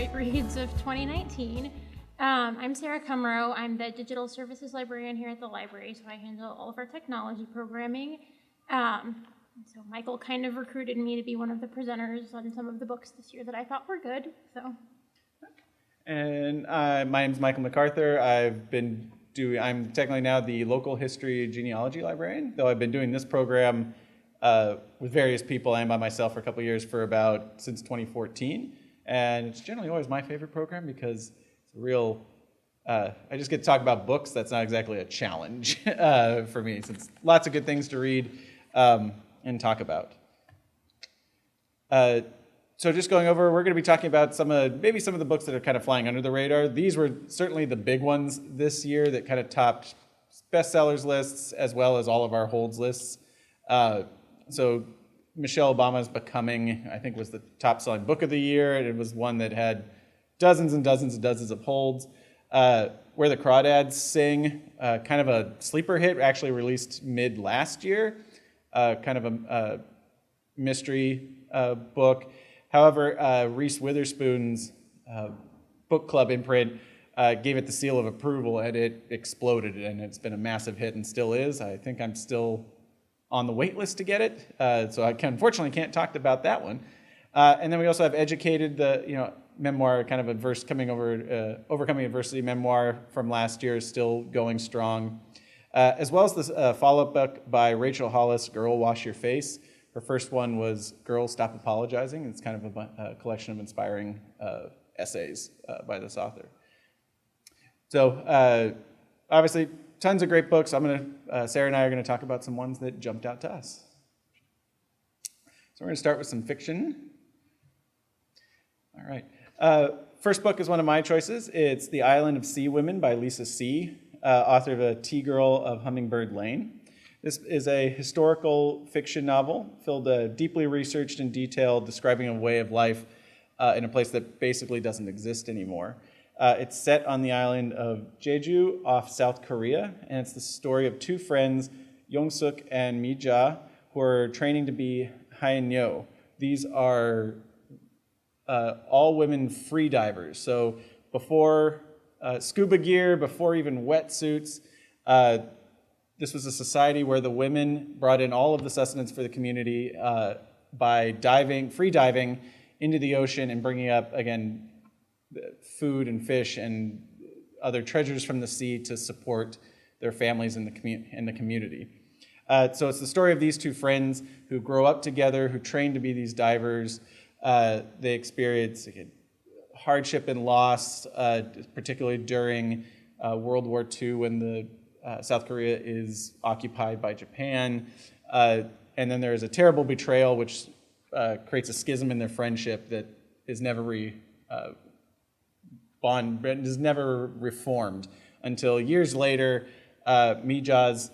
Great Reads of 2019. I'm Sarah Cumrow. I'm the Digital Services Librarian here at the library, so I handle all of our technology programming. So Michael kind of recruited me to be one of the presenters on some of the books this year that I thought were good. So. And my name is Michael MacArthur. I'm technically now the local history genealogy librarian, though I've been doing this program with various people and by myself for a couple of years since 2014. And it's generally always my favorite program because it's a real, I just get to talk about books. That's not exactly a challenge for me, since lots of good things to read and talk about. So just going over, we're going to be talking about maybe some of the books that are kind of flying under the radar. These were certainly the big ones this year that kind of topped bestsellers lists as well as all of our holds lists. So Michelle Obama's Becoming, I think, was the top-selling book of the year. It was one that had dozens and dozens and dozens of holds. Where the Crawdads Sing, kind of a sleeper hit, actually released mid-last year, kind of a mystery book. However, Reese Witherspoon's book club imprint gave it the seal of approval, and it exploded, and it's been a massive hit and still is. I think I'm still on the wait list to get it, so I unfortunately can't talk about that one. And then we also have Educated, the memoir, kind of overcoming adversity memoir from last year, is still going strong, as well as this follow-up book by Rachel Hollis, Girl, Wash Your Face. Her first one was Girl, Stop Apologizing. It's kind of a collection of inspiring essays by this author. So obviously, tons of great books. Sarah and I are going to talk about some ones that jumped out to us. So we're going to start with some fiction. All right. First book is one of my choices. It's The Island of Sea Women by Lisa See, author of A Tea-Girl of Hummingbird Lane. This is a historical fiction novel filled deeply researched and detailed, describing a way of life in a place that basically doesn't exist anymore. It's set on the island of Jeju off South Korea, and it's the story of two friends, Yongsuk and Mi-ja, who are training to be haenyeo. These are all women free divers. So before scuba gear, before even wetsuits, this was a society where the women brought in all of the sustenance for the community by free diving into the ocean and bringing up, again, food and fish and other treasures from the sea to support their families in the community. So it's the story of these two friends who grow up together, who train to be these divers. They experience hardship and loss, particularly during World War II when South Korea is occupied by Japan. And then there is a terrible betrayal which creates a schism in their friendship that is never reformed until years later, Mi-ja's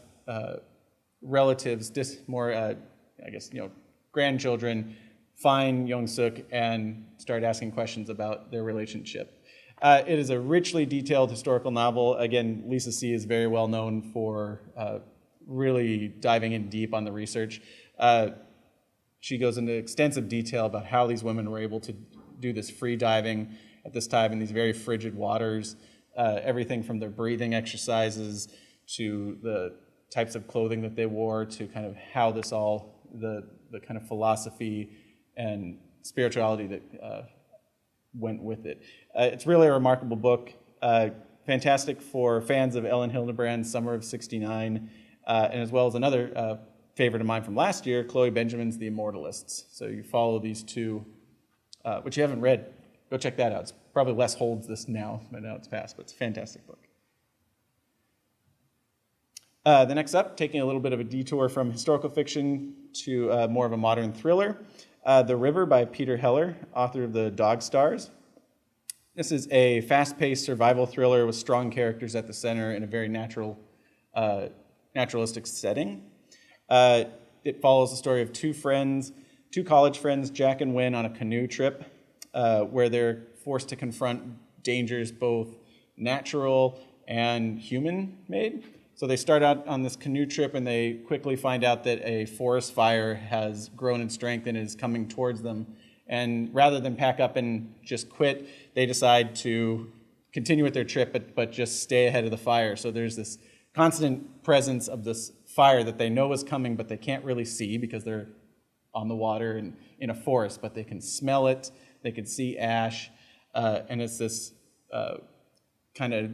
relatives, grandchildren, find Yongsuk and start asking questions about their relationship. It is a richly detailed historical novel. Again, Lisa See is very well known for really diving in deep on the research. She goes into extensive detail about how these women were able to do this free diving at this time in these very frigid waters, everything from their breathing exercises to the types of clothing that they wore to kind of how this the kind of philosophy and spirituality that went with it. It's really a remarkable book, fantastic for fans of Ellen Hildebrand's Summer of '69, and as well as another favorite of mine from last year, Chloe Benjamin's The Immortalists. So you follow these two, which you haven't read. Go check that out. It's probably less holds this now, but now it's passed, but it's a fantastic book. The next up, taking a little bit of a detour from historical fiction to more of a modern thriller, The River by Peter Heller, author of The Dog Stars. This is a fast-paced survival thriller with strong characters at the center in a very naturalistic setting. It follows the story of two college friends, Jack and Wynn, on a canoe trip where they're forced to confront dangers both natural and human-made. So they start out on this canoe trip and they quickly find out that a forest fire has grown in strength and is coming towards them. And rather than pack up and just quit, they decide to continue with their trip, but just stay ahead of the fire. So there's this constant presence of this fire that they know is coming, but they can't really see because they're on the water and in a forest, but they can smell it, they can see ash, and it's this kind of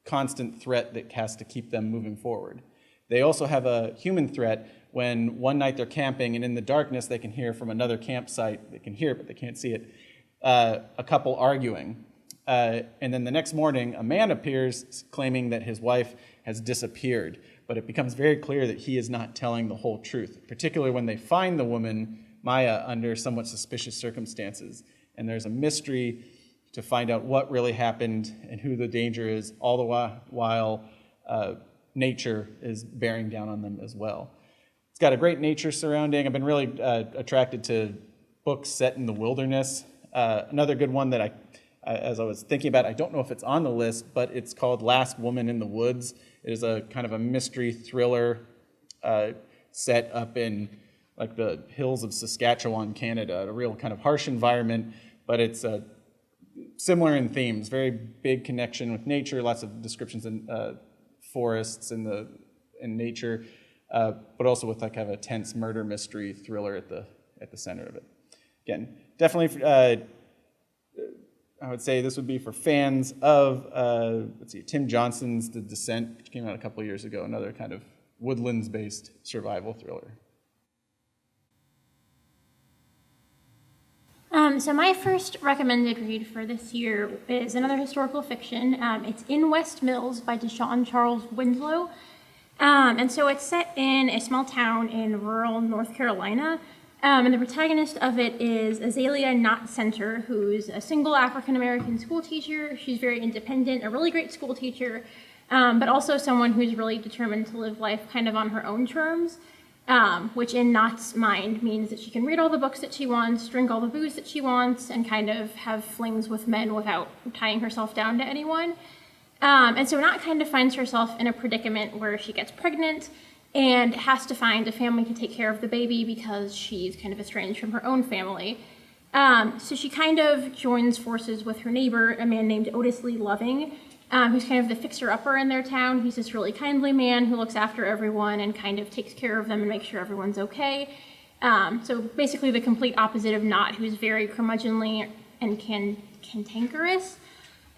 constant threat that has to keep them moving forward. They also have a human threat when one night they're camping and in the darkness they can hear from another campsite, they can hear it but they can't see it, a couple arguing. And then the next morning a man appears claiming that his wife has disappeared, but it becomes very clear that he is not telling the whole truth, particularly when they find the woman, Maya, under somewhat suspicious circumstances. And there's a mystery to find out what really happened and who the danger is, all the while nature is bearing down on them as well. It's got a great nature surrounding. I've been really attracted to books set in the wilderness. Another good one that as I was thinking about, I don't know if it's on the list, but it's called Last Woman in the Woods. It is a kind of a mystery thriller set up in like the hills of Saskatchewan, Canada, a real kind of harsh environment, but it's similar in themes, very big connection with nature, lots of descriptions in forests and nature, but also with like kind of a tense murder mystery thriller at the center of it. Again, definitely, I would say this would be for fans of, Tim Johnson's The Descent, which came out a couple of years ago, another kind of woodlands-based survival thriller. So my first recommended read for this year is another historical fiction. It's In West Mills by Deshaun Charles Winslow. And so it's set in a small town in rural North Carolina. And the protagonist of it is Azalea Knott Center, who's a single African-American school teacher. She's very independent, a really great school teacher, but also someone who's really determined to live life kind of on her own terms. Which in Knott's mind means that she can read all the books that she wants, drink all the booze that she wants, and kind of have flings with men without tying herself down to anyone. And so Knott kind of finds herself in a predicament where she gets pregnant and has to find a family to take care of the baby because she's kind of estranged from her own family. So she kind of joins forces with her neighbor, a man named Otis Lee Loving, who's kind of the fixer-upper in their town. He's this really kindly man who looks after everyone and kind of takes care of them and makes sure everyone's okay. So basically the complete opposite of Knott, who's very curmudgeonly and cantankerous.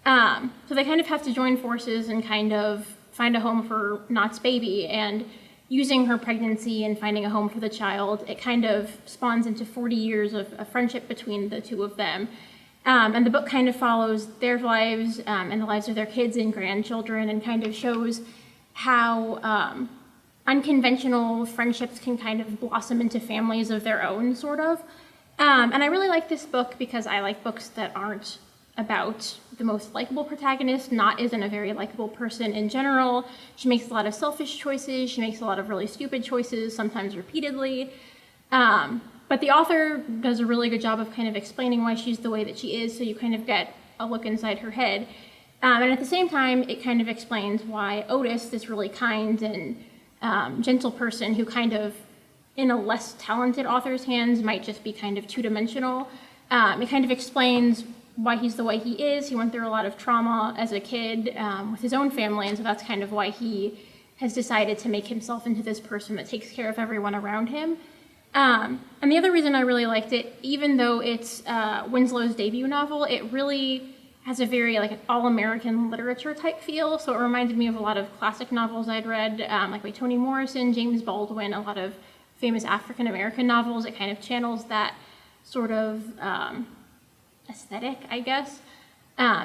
So they kind of have to join forces and kind of find a home for Knott's baby. And using her pregnancy and finding a home for the child, it kind of spawns into 40 years of a friendship between the two of them. And the book kind of follows their lives and the lives of their kids and grandchildren and kind of shows how unconventional friendships can kind of blossom into families of their own, sort of. And I really like this book because I like books that aren't about the most likable protagonist. Knott isn't a very likable person in general. She makes a lot of selfish choices. She makes a lot of really stupid choices, sometimes repeatedly. But the author does a really good job of kind of explaining why she's the way that she is, so you kind of get a look inside her head. And at the same time, it kind of explains why Otis, this really kind and gentle person who kind of, in a less talented author's hands, might just be kind of two-dimensional. It kind of explains why he's the way he is. He went through a lot of trauma as a kid with his own family, and so that's kind of why he has decided to make himself into this person that takes care of everyone around him. And the other reason I really liked it, even though it's Winslow's debut novel, it really has a very like an all-American literature type feel. So it reminded me of a lot of classic novels I'd read, like by Toni Morrison, James Baldwin, a lot of famous African-American novels. It kind of channels that sort of aesthetic, I guess.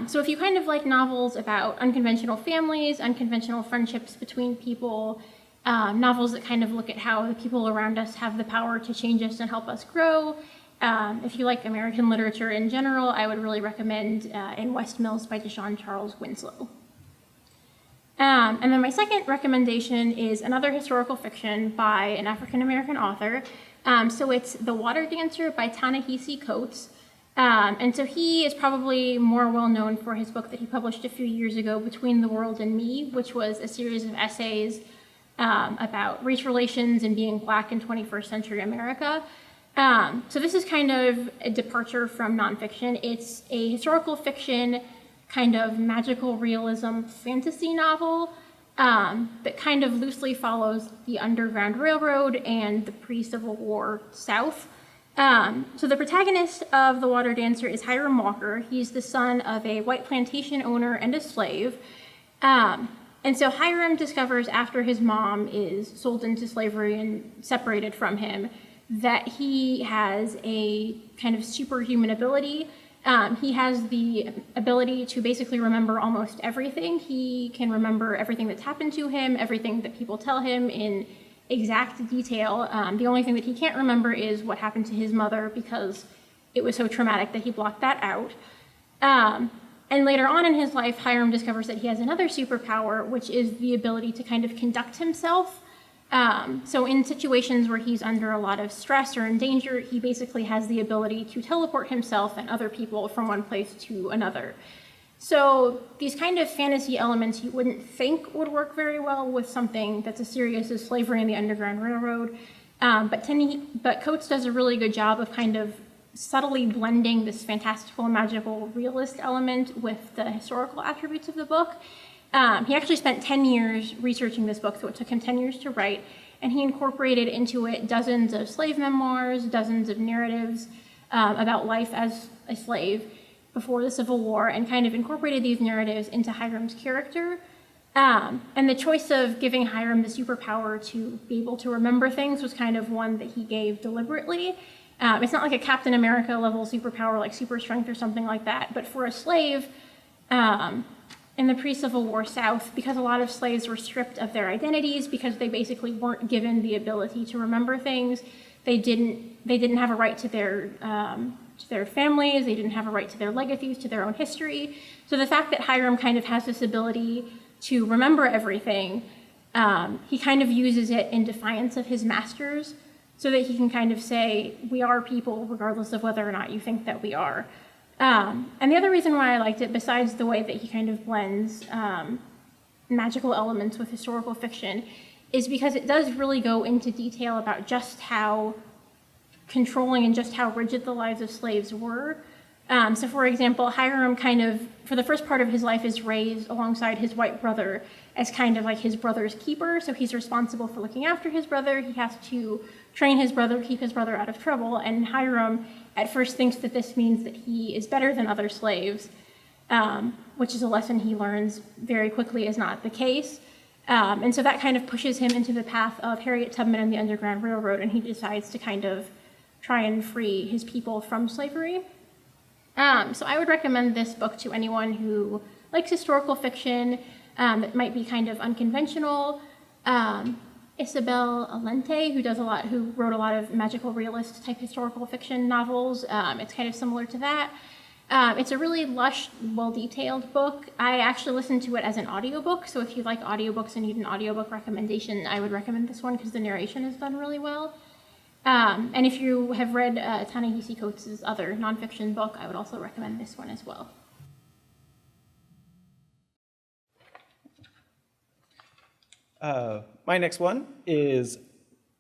So if you kind of like novels about unconventional families, unconventional friendships between people, novels that kind of look at how the people around us have the power to change us and help us grow. If you like American literature in general, I would really recommend In West Mills by Deshaun Charles Winslow. And then my second recommendation is another historical fiction by an African-American author. So it's The Water Dancer by Ta-Nehisi Coates. And so he is probably more well known for his book that he published a few years ago, Between the World and Me, which was a series of essays about race relations and being Black in 21st century America. So this is kind of a departure from nonfiction. It's a historical fiction, kind of magical realism fantasy novel that kind of loosely follows the Underground Railroad and the pre-Civil War South. So the protagonist of The Water Dancer is Hiram Walker. He's the son of a white plantation owner and a slave. And so Hiram discovers after his mom is sold into slavery and separated from him that he has a kind of superhuman ability. He has the ability to basically remember almost everything. He can remember everything that's happened to him, everything that people tell him in exact detail. The only thing that he can't remember is what happened to his mother because it was so traumatic that he blocked that out. And later on in his life, Hiram discovers that he has another superpower, which is the ability to kind of conduct himself. So in situations where he's under a lot of stress or in danger, he basically has the ability to teleport himself and other people from one place to another. So these kind of fantasy elements you wouldn't think would work very well with something that's as serious as slavery in the Underground Railroad. But Coates does a really good job of kind of subtly blending this fantastical, magical, realist element with the historical attributes of the book. He actually spent 10 years researching this book, so it took him 10 years to write, and he incorporated into it dozens of slave memoirs, dozens of narratives about life as a slave before the Civil War, and kind of incorporated these narratives into Hiram's character. And the choice of giving Hiram the superpower to be able to remember things was kind of one that he gave deliberately. It's not like a Captain America level superpower like super strength or something like that, but for a slave in the pre-Civil War South, because a lot of slaves were stripped of their identities because they basically weren't given the ability to remember things, they didn't have a right to their families, they didn't have a right to their legacies, to their own history. So the fact that Hiram kind of has this ability to remember everything, he kind of uses it in defiance of his masters, so that he can kind of say, we are people regardless of whether or not you think that we are. And the other reason why I liked it, besides the way that he kind of blends magical elements with historical fiction, is because it does really go into detail about just how controlling and just how rigid the lives of slaves were. So for example, Hiram kind of, for the first part of his life, is raised alongside his white brother as kind of like his brother's keeper. So he's responsible for looking after his brother. He has to train his brother, keep his brother out of trouble. And Hiram at first thinks that this means that he is better than other slaves, which is a lesson he learns very quickly is not the case. And so that kind of pushes him into the path of Harriet Tubman and the Underground Railroad, and he decides to kind of try and free his people from slavery. So I would recommend this book to anyone who likes historical fiction that might be kind of unconventional. Isabel Allende, who wrote a lot of magical realist type historical fiction novels. It's kind of similar to that. It's a really lush, well-detailed book. I actually listened to it as an audiobook, so if you like audiobooks and need an audiobook recommendation, I would recommend this one because the narration is done really well. And if you have read Ta-Nehisi Coates' other nonfiction book, I would also recommend this one as well. My next one is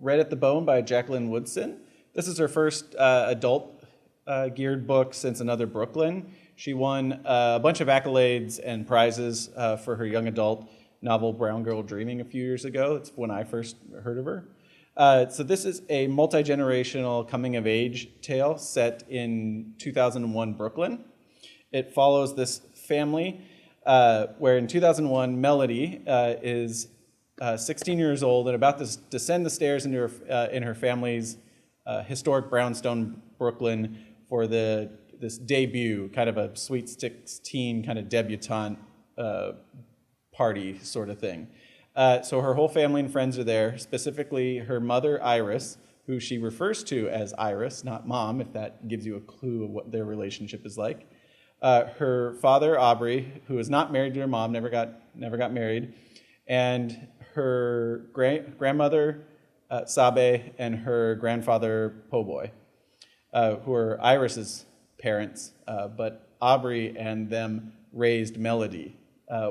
Red at the Bone by Jacqueline Woodson. This is her first adult-geared book since Another Brooklyn. She won a bunch of accolades and prizes for her young adult novel Brown Girl Dreaming a few years ago. It's when I first heard of her. So this is a multi-generational coming-of-age tale set in 2001 Brooklyn. It follows this family where in 2001, Melody is 16 years old and about to descend the stairs into in her family's historic brownstone Brooklyn for this debut, kind of a Sweet 16 kind of debutante party sort of thing. So her whole family and friends are there, specifically her mother, Iris, who she refers to as Iris, not Mom, if that gives you a clue of what their relationship is like. Her father, Aubrey, who is not married to her mom, never got married, and her grandmother, Sabe, and her grandfather, Po-Boy, who are Iris's parents, but Aubrey and them raised Melody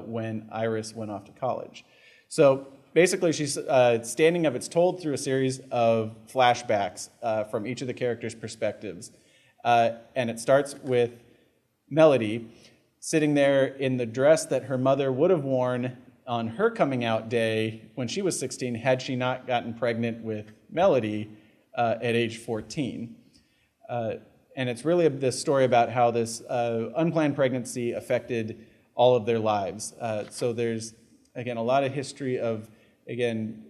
when Iris went off to college. So basically, she's standing up. It's told through a series of flashbacks from each of the characters' perspectives. And it starts with Melody sitting there in the dress that her mother would have worn on her coming out day when she was 16, had she not gotten pregnant with Melody at age 14. And it's really this story about how this unplanned pregnancy affected all of their lives. So there's, again, a lot of history of, again,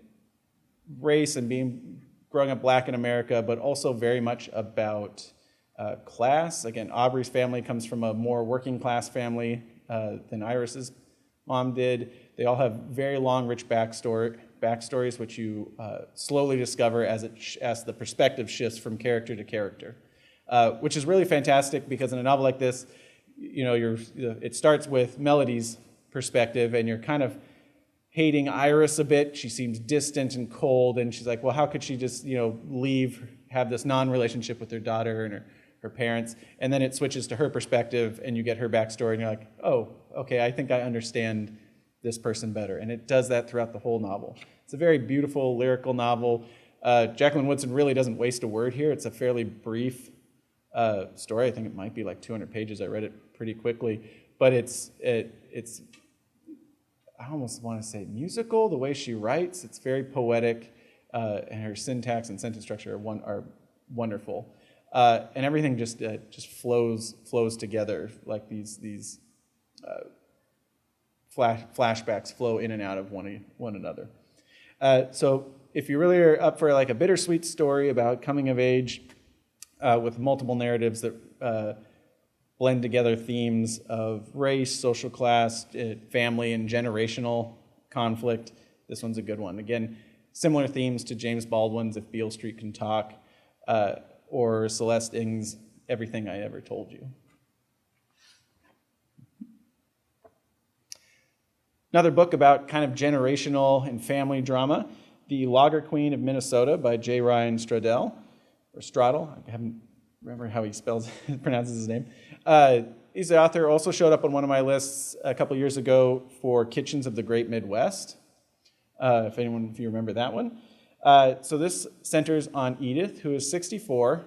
race and growing up black in America, but also very much about class. Again, Aubrey's family comes from a more working class family than Iris's mom did. They all have very long, rich backstories, which you slowly discover as the perspective shifts from character to character, which is really fantastic because in a novel like this, it starts with Melody's perspective, and you're kind of hating Iris a bit. She seems distant and cold, and she's like, well, how could she just, leave, have this non-relationship with her daughter and her parents? And then it switches to her perspective, and you get her backstory, and you're like, oh, okay, I think I understand this person better. And it does that throughout the whole novel. It's a very beautiful, lyrical novel. Jacqueline Woodson really doesn't waste a word here. It's a fairly brief story. I think it might be like 200 pages. I read it pretty quickly. But it's I almost want to say musical, the way she writes. It's very poetic, and her syntax and sentence structure are wonderful. And everything just flows together, like these flashbacks flow in and out of one another. So if you really are up for like a bittersweet story about coming of age with multiple narratives that blend together themes of race, social class, family, and generational conflict, this one's a good one. Again, similar themes to James Baldwin's If Beale Street Can Talk, or Celeste Ng's Everything I Ever Told You. Another book about kind of generational and family drama, The Lager Queen of Minnesota by J. Ryan Stradell, or Straddle. I haven't remember how he pronounces his name. He's the author, also showed up on one of my lists a couple years ago for Kitchens of the Great Midwest, if you remember that one. So this centers on Edith, who is 64,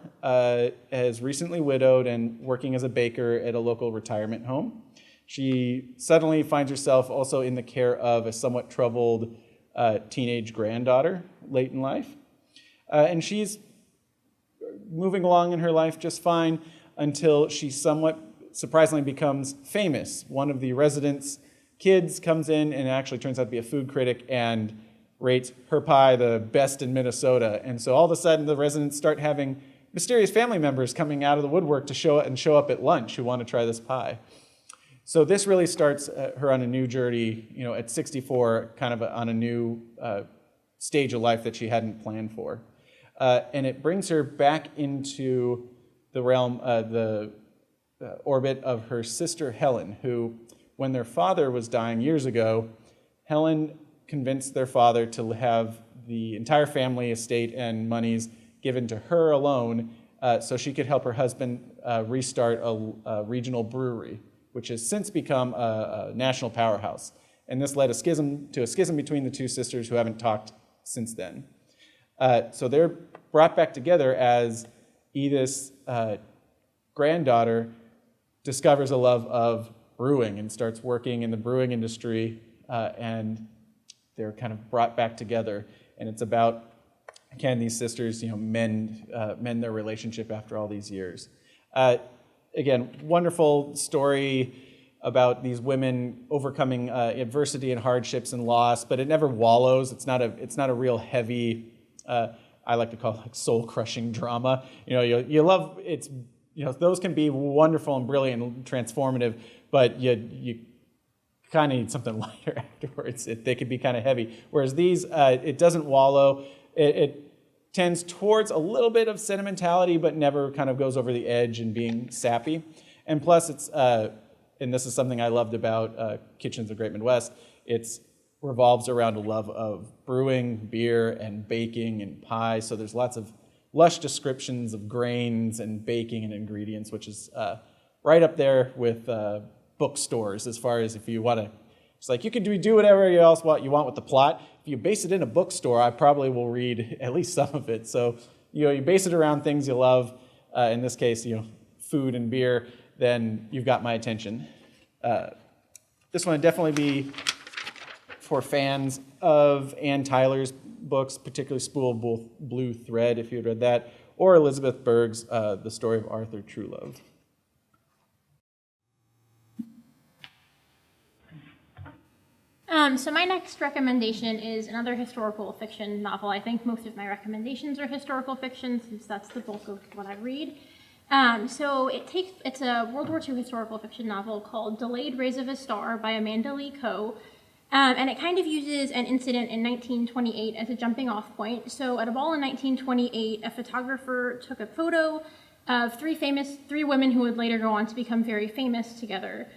is recently widowed and working as a baker at a local retirement home. She suddenly finds herself also in the care of a somewhat troubled teenage granddaughter late in life. And she's moving along in her life just fine until she somewhat surprisingly becomes famous. One of the residents' kids comes in and actually turns out to be a food critic and rates her pie the best in Minnesota. And so all of a sudden the residents start having mysterious family members coming out of the woodwork to show up at lunch who want to try this pie. So this really starts her on a new journey, at 64, kind of on a new stage of life that she hadn't planned for. And it brings her back into the realm, the orbit of her sister Helen, who, when their father was dying years ago, Helen convinced their father to have the entire family estate and monies given to her alone so she could help her husband restart a regional brewery, which has since become a national powerhouse. And this led to a schism between the two sisters who haven't talked since then. So they're brought back together as Edith's granddaughter discovers a love of brewing and starts working in the brewing industry, and they're kind of brought back together. And it's about, can these sisters, mend their relationship after all these years. Again, wonderful story about these women overcoming adversity and hardships and loss, but it never wallows. It's not a real heavy, I like to call it like soul-crushing drama. You love it's. Those can be wonderful and brilliant and transformative, but you kind of need something lighter afterwards. They can be kind of heavy. Whereas these, it doesn't wallow. It tends towards a little bit of sentimentality, but never kind of goes over the edge and being sappy. And plus, it's and this is something I loved about Kitchens of the Great Midwest. It revolves around a love of brewing, beer, and baking and pie. So there's lots of lush descriptions of grains and baking and ingredients, which is right up there with bookstores as far as if you want to It's like you can do whatever else you want with the plot. If you base it in a bookstore, I probably will read at least some of it. So you base it around things you love. In this case, food and beer. Then you've got my attention. This one would definitely be for fans of Ann Tyler's books, particularly Spool of Blue Thread, if you had read that, or Elizabeth Berg's The Story of Arthur Truelove. So my next recommendation is another historical fiction novel. I think most of my recommendations are historical fiction, since that's the bulk of what I read. So it's a World War II historical fiction novel called Delayed Rays of a Star by Amanda Lee Coe. And it kind of uses an incident in 1928 as a jumping off point. So at a ball in 1928, a photographer took a photo of three women who would later go on to become very famous together.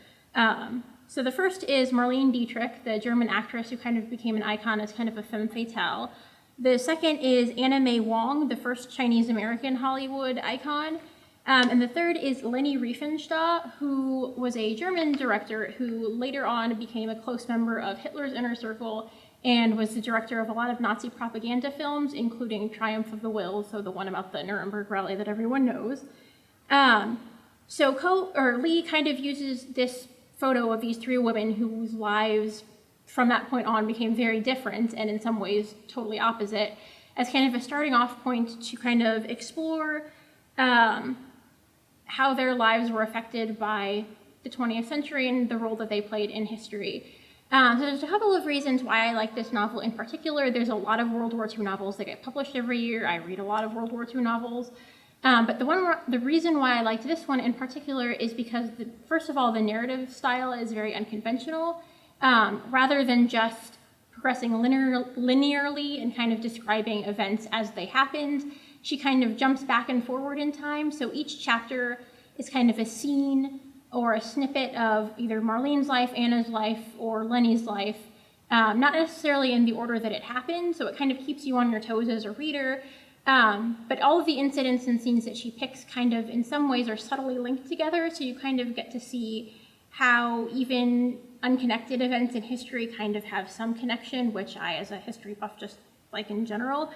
So the first is Marlene Dietrich, the German actress who kind of became an icon as kind of a femme fatale. The second is Anna May Wong, the first Chinese-American Hollywood icon. And the third is Leni Riefenstahl, who was a German director who later on became a close member of Hitler's inner circle and was the director of a lot of Nazi propaganda films, including Triumph of the Will, so the one about the Nuremberg rally that everyone knows. So Lee kind of uses this photo of these three women whose lives from that point on became very different and in some ways totally opposite as kind of a starting off point to kind of explore how their lives were affected by the 20th century and the role that they played in history. So there's a couple of reasons why I like this novel in particular. There's a lot of World War II novels that get published every year. I read a lot of World War II novels. But the reason why I liked this one in particular is because, first of all, the narrative style is very unconventional. Rather than just progressing linearly and kind of describing events as they happened, she kind of jumps back and forward in time. So each chapter is kind of a scene or a snippet of either Marlene's life, Anna's life, or Lenny's life, not necessarily in the order that it happened. So it kind of keeps you on your toes as a reader. But all of the incidents and scenes that she picks kind of in some ways are subtly linked together, so you kind of get to see how even unconnected events in history kind of have some connection, which I, as a history buff, just like in general.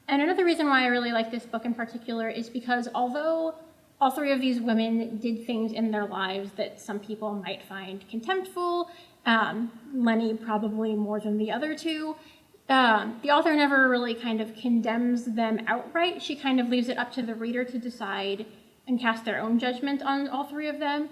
And another reason why I really like this book in particular is because although all three of these women did things in their lives that some people might find contemptful, Lenny probably more than the other two, the author never really kind of condemns them outright. She kind of leaves it up to the reader to decide and cast their own judgment on all three of them.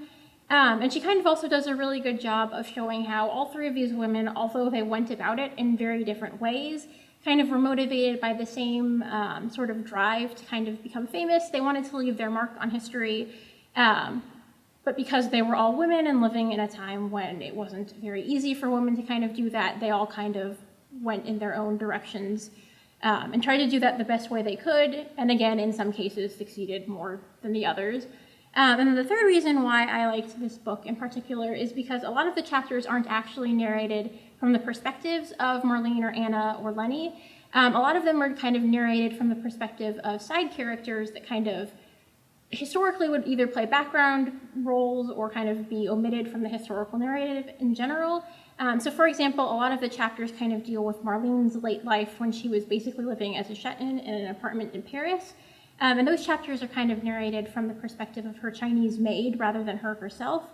And she kind of also does a really good job of showing how all three of these women, although they went about it in very different ways, kind of were motivated by the same sort of drive to kind of become famous. They wanted to leave their mark on history, but because they were all women and living in a time when it wasn't very easy for women to kind of do that, they all kind of went in their own directions and tried to do that the best way they could, and again, in some cases, succeeded more than the others. And then the third reason why I liked this book in particular is because a lot of the chapters aren't actually narrated from the perspectives of Marlene or Anna or Lenny. A lot of them are kind of narrated from the perspective of side characters that kind of historically would either play background roles or kind of be omitted from the historical narrative in general. So for example, a lot of the chapters kind of deal with Marlene's late life when she was basically living as a shut-in in an apartment in Paris. And those chapters are kind of narrated from the perspective of her Chinese maid rather than her herself.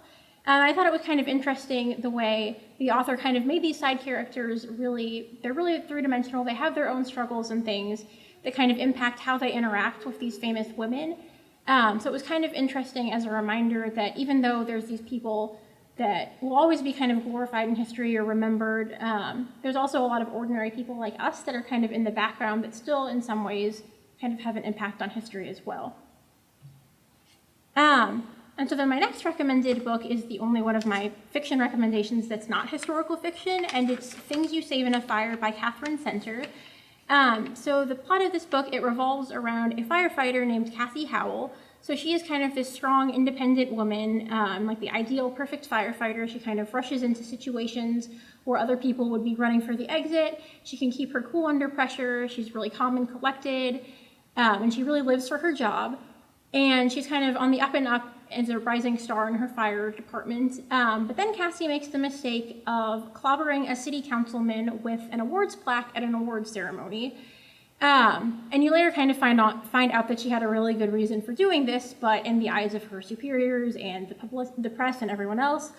I thought it was kind of interesting the way the author kind of made these side characters they're really three-dimensional. They have their own struggles and things that kind of impact how they interact with these famous women. So it was kind of interesting as a reminder that even though there's these people that will always be kind of glorified in history or remembered, there's also a lot of ordinary people like us that are kind of in the background that still in some ways kind of have an impact on history as well. And so then my next recommended book is the only one of my fiction recommendations that's not historical fiction, and it's Things You Save in a Fire by Catherine Center. So the plot of this book, it revolves around a firefighter named Kathy Howell. So she is kind of this strong, independent woman, like the ideal, perfect firefighter. She kind of rushes into situations where other people would be running for the exit. She can keep her cool under pressure. She's really calm and collected, and she really lives for her job. And she's kind of on the up and up as a rising star in her fire department. But then Cassie makes the mistake of clobbering a city councilman with an awards plaque at an awards ceremony. And you later kind of find out that she had a really good reason for doing this, but in the eyes of her superiors and the press and everyone else,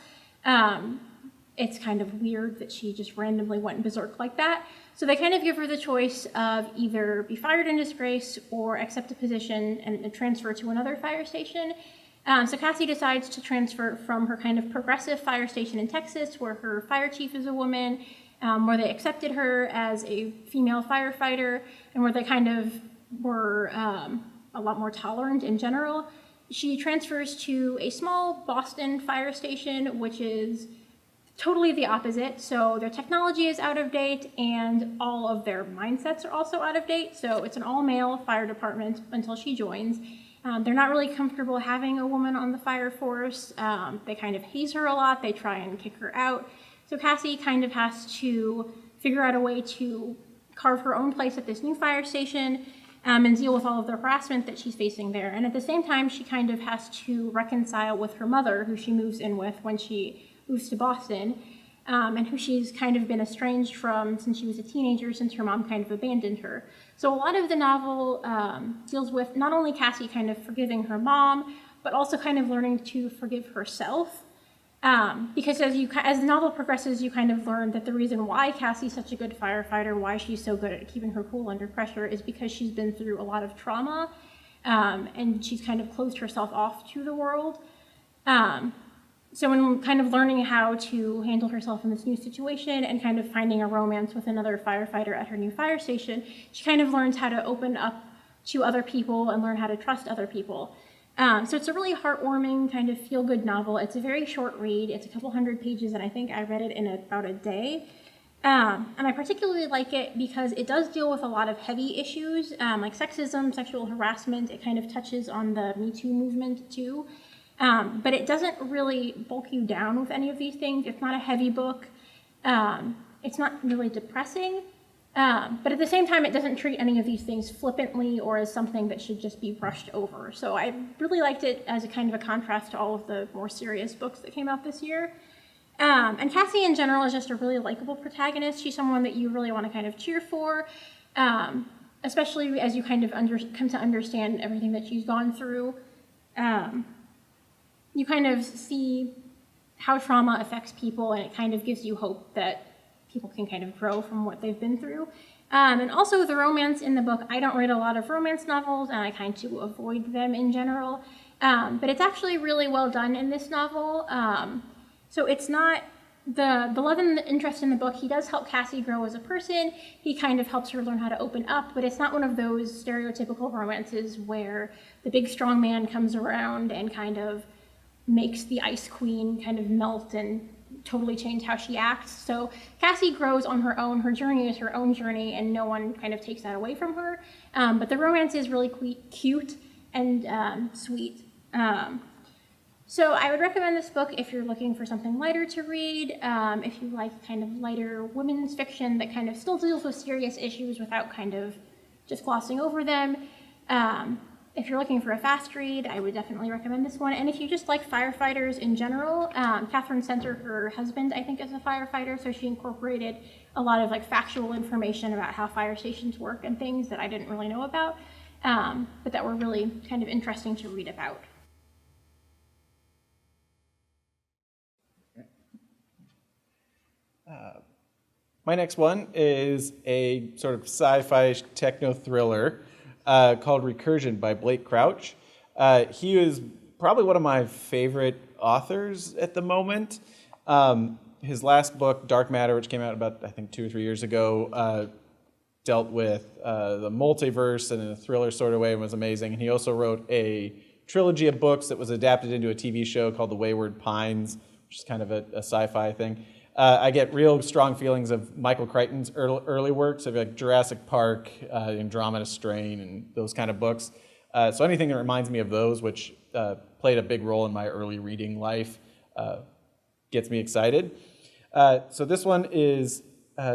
it's kind of weird that she just randomly went berserk like that. So they kind of give her the choice of either be fired in disgrace or accept a position and transfer to another fire station. So Cassie decides to transfer from her kind of progressive fire station in Texas, where her fire chief is a woman, where they accepted her as a female firefighter, and where they kind of were a lot more tolerant in general. She transfers to a small Boston fire station, which is totally the opposite. So their technology is out of date, and all of their mindsets are also out of date. So it's an all-male fire department until she joins. They're not really comfortable having a woman on the fire force. They kind of haze her a lot. They try and kick her out. So Cassie kind of has to figure out a way to carve her own place at this new fire station and deal with all of the harassment that she's facing there. And at the same time, she kind of has to reconcile with her mother, who she moves in with when she moves to Boston, and who she's kind of been estranged from since she was a teenager, since her mom kind of abandoned her. So a lot of the novel deals with not only Cassie kind of forgiving her mom, but also kind of learning to forgive herself. Because as the novel progresses, you kind of learn that the reason why Cassie's such a good firefighter, why she's so good at keeping her cool under pressure, is because she's been through a lot of trauma, and she's kind of closed herself off to the world. So in kind of learning how to handle herself in this new situation and kind of finding a romance with another firefighter at her new fire station, she kind of learns how to open up to other people and learn how to trust other people. So it's a really heartwarming kind of feel-good novel. It's a very short read. It's a couple hundred pages, and I think I read it in about a day. And I particularly like it because it does deal with a lot of heavy issues, like sexism, sexual harassment. It kind of touches on the Me Too movement, too. But it doesn't really bulk you down with any of these things. It's not a heavy book. It's not really depressing. But at the same time, it doesn't treat any of these things flippantly or as something that should just be brushed over. So I really liked it as a kind of a contrast to all of the more serious books that came out this year. And Cassie in general is just a really likable protagonist. She's someone that you really want to kind of cheer for, especially as you kind of come to understand everything that she's gone through. You kind of see how trauma affects people, and it kind of gives you hope that people can kind of grow from what they've been through. And also the romance in the book, I don't read a lot of romance novels, and I kind of avoid them in general. But it's actually really well done in this novel. So it's not the love and the interest in the book. He does help Cassie grow as a person. He kind of helps her learn how to open up, but it's not one of those stereotypical romances where the big strong man comes around and kind of makes the Ice Queen kind of melt and totally change how she acts. So Cassie grows on her own. Her journey is her own journey, and no one kind of takes that away from her. But the romance is really cute and sweet. So I would recommend this book if you're looking for something lighter to read, if you like kind of lighter women's fiction that kind of still deals with serious issues without kind of just glossing over them. If you're looking for a fast read, I would definitely recommend this one. And if you just like firefighters in general, Catherine Center, her husband, I think, is a firefighter, so she incorporated a lot of like factual information about how fire stations work and things that I didn't really know about, but that were really kind of interesting to read about. My next one is a sort of sci-fi techno thriller called Recursion by Blake Crouch. He is probably one of my favorite authors at the moment. His last book, Dark Matter, which came out about, I think, 2 or 3 years ago, dealt with the multiverse in a thriller sort of way and was amazing. And he also wrote a trilogy of books that was adapted into a TV show called The Wayward Pines, which is kind of a sci-fi thing. I get real strong feelings of Michael Crichton's early works, of like Jurassic Park, Andromeda Strain, and those kind of books. So anything that reminds me of those, which played a big role in my early reading life, gets me excited. So this one is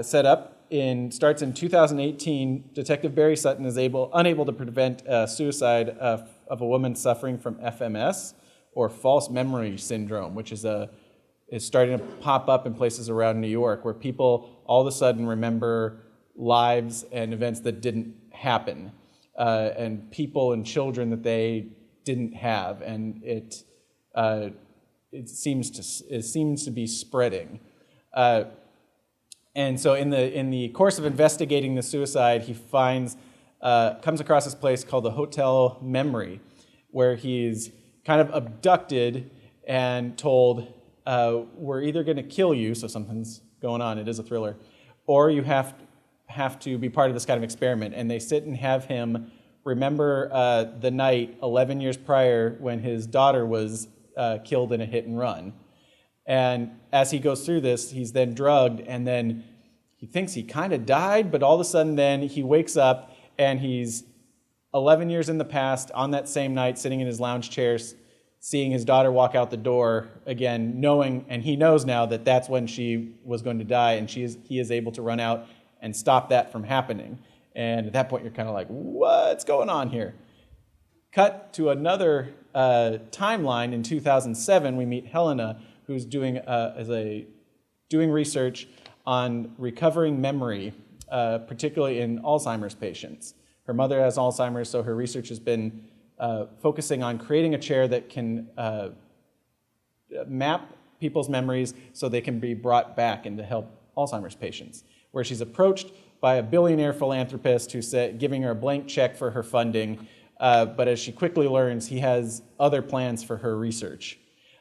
starts in 2018. Detective Barry Sutton is unable to prevent suicide of a woman suffering from FMS, or false memory syndrome, which is starting to pop up in places around New York, where people all of a sudden remember lives and events that didn't happen, and people and children that they didn't have, and it seems to be spreading. And so in the course of investigating the suicide, he comes across this place called the Hotel Memory, where he's kind of abducted and told, we're either going to kill you, so something's going on, it is a thriller, or you have to be part of this kind of experiment. And they sit and have him remember the night 11 years prior when his daughter was killed in a hit and run. And as he goes through this, he's then drugged, and then he thinks he kind of died, but all of a sudden then he wakes up and he's 11 years in the past on that same night, sitting in his lounge chair, seeing his daughter walk out the door again, knowing, and he knows now that that's when she was going to die, and he is able to run out and stop that from happening. And at that point, you're kind of like, what's going on here? Cut to another timeline in 2007, we meet Helena, who's doing research on recovering memory, particularly in Alzheimer's patients. Her mother has Alzheimer's, so her research has been focusing on creating a chair that can map people's memories so they can be brought back and to help Alzheimer's patients, where she's approached by a billionaire philanthropist who's giving her a blank check for her funding, but as she quickly learns, he has other plans for her research.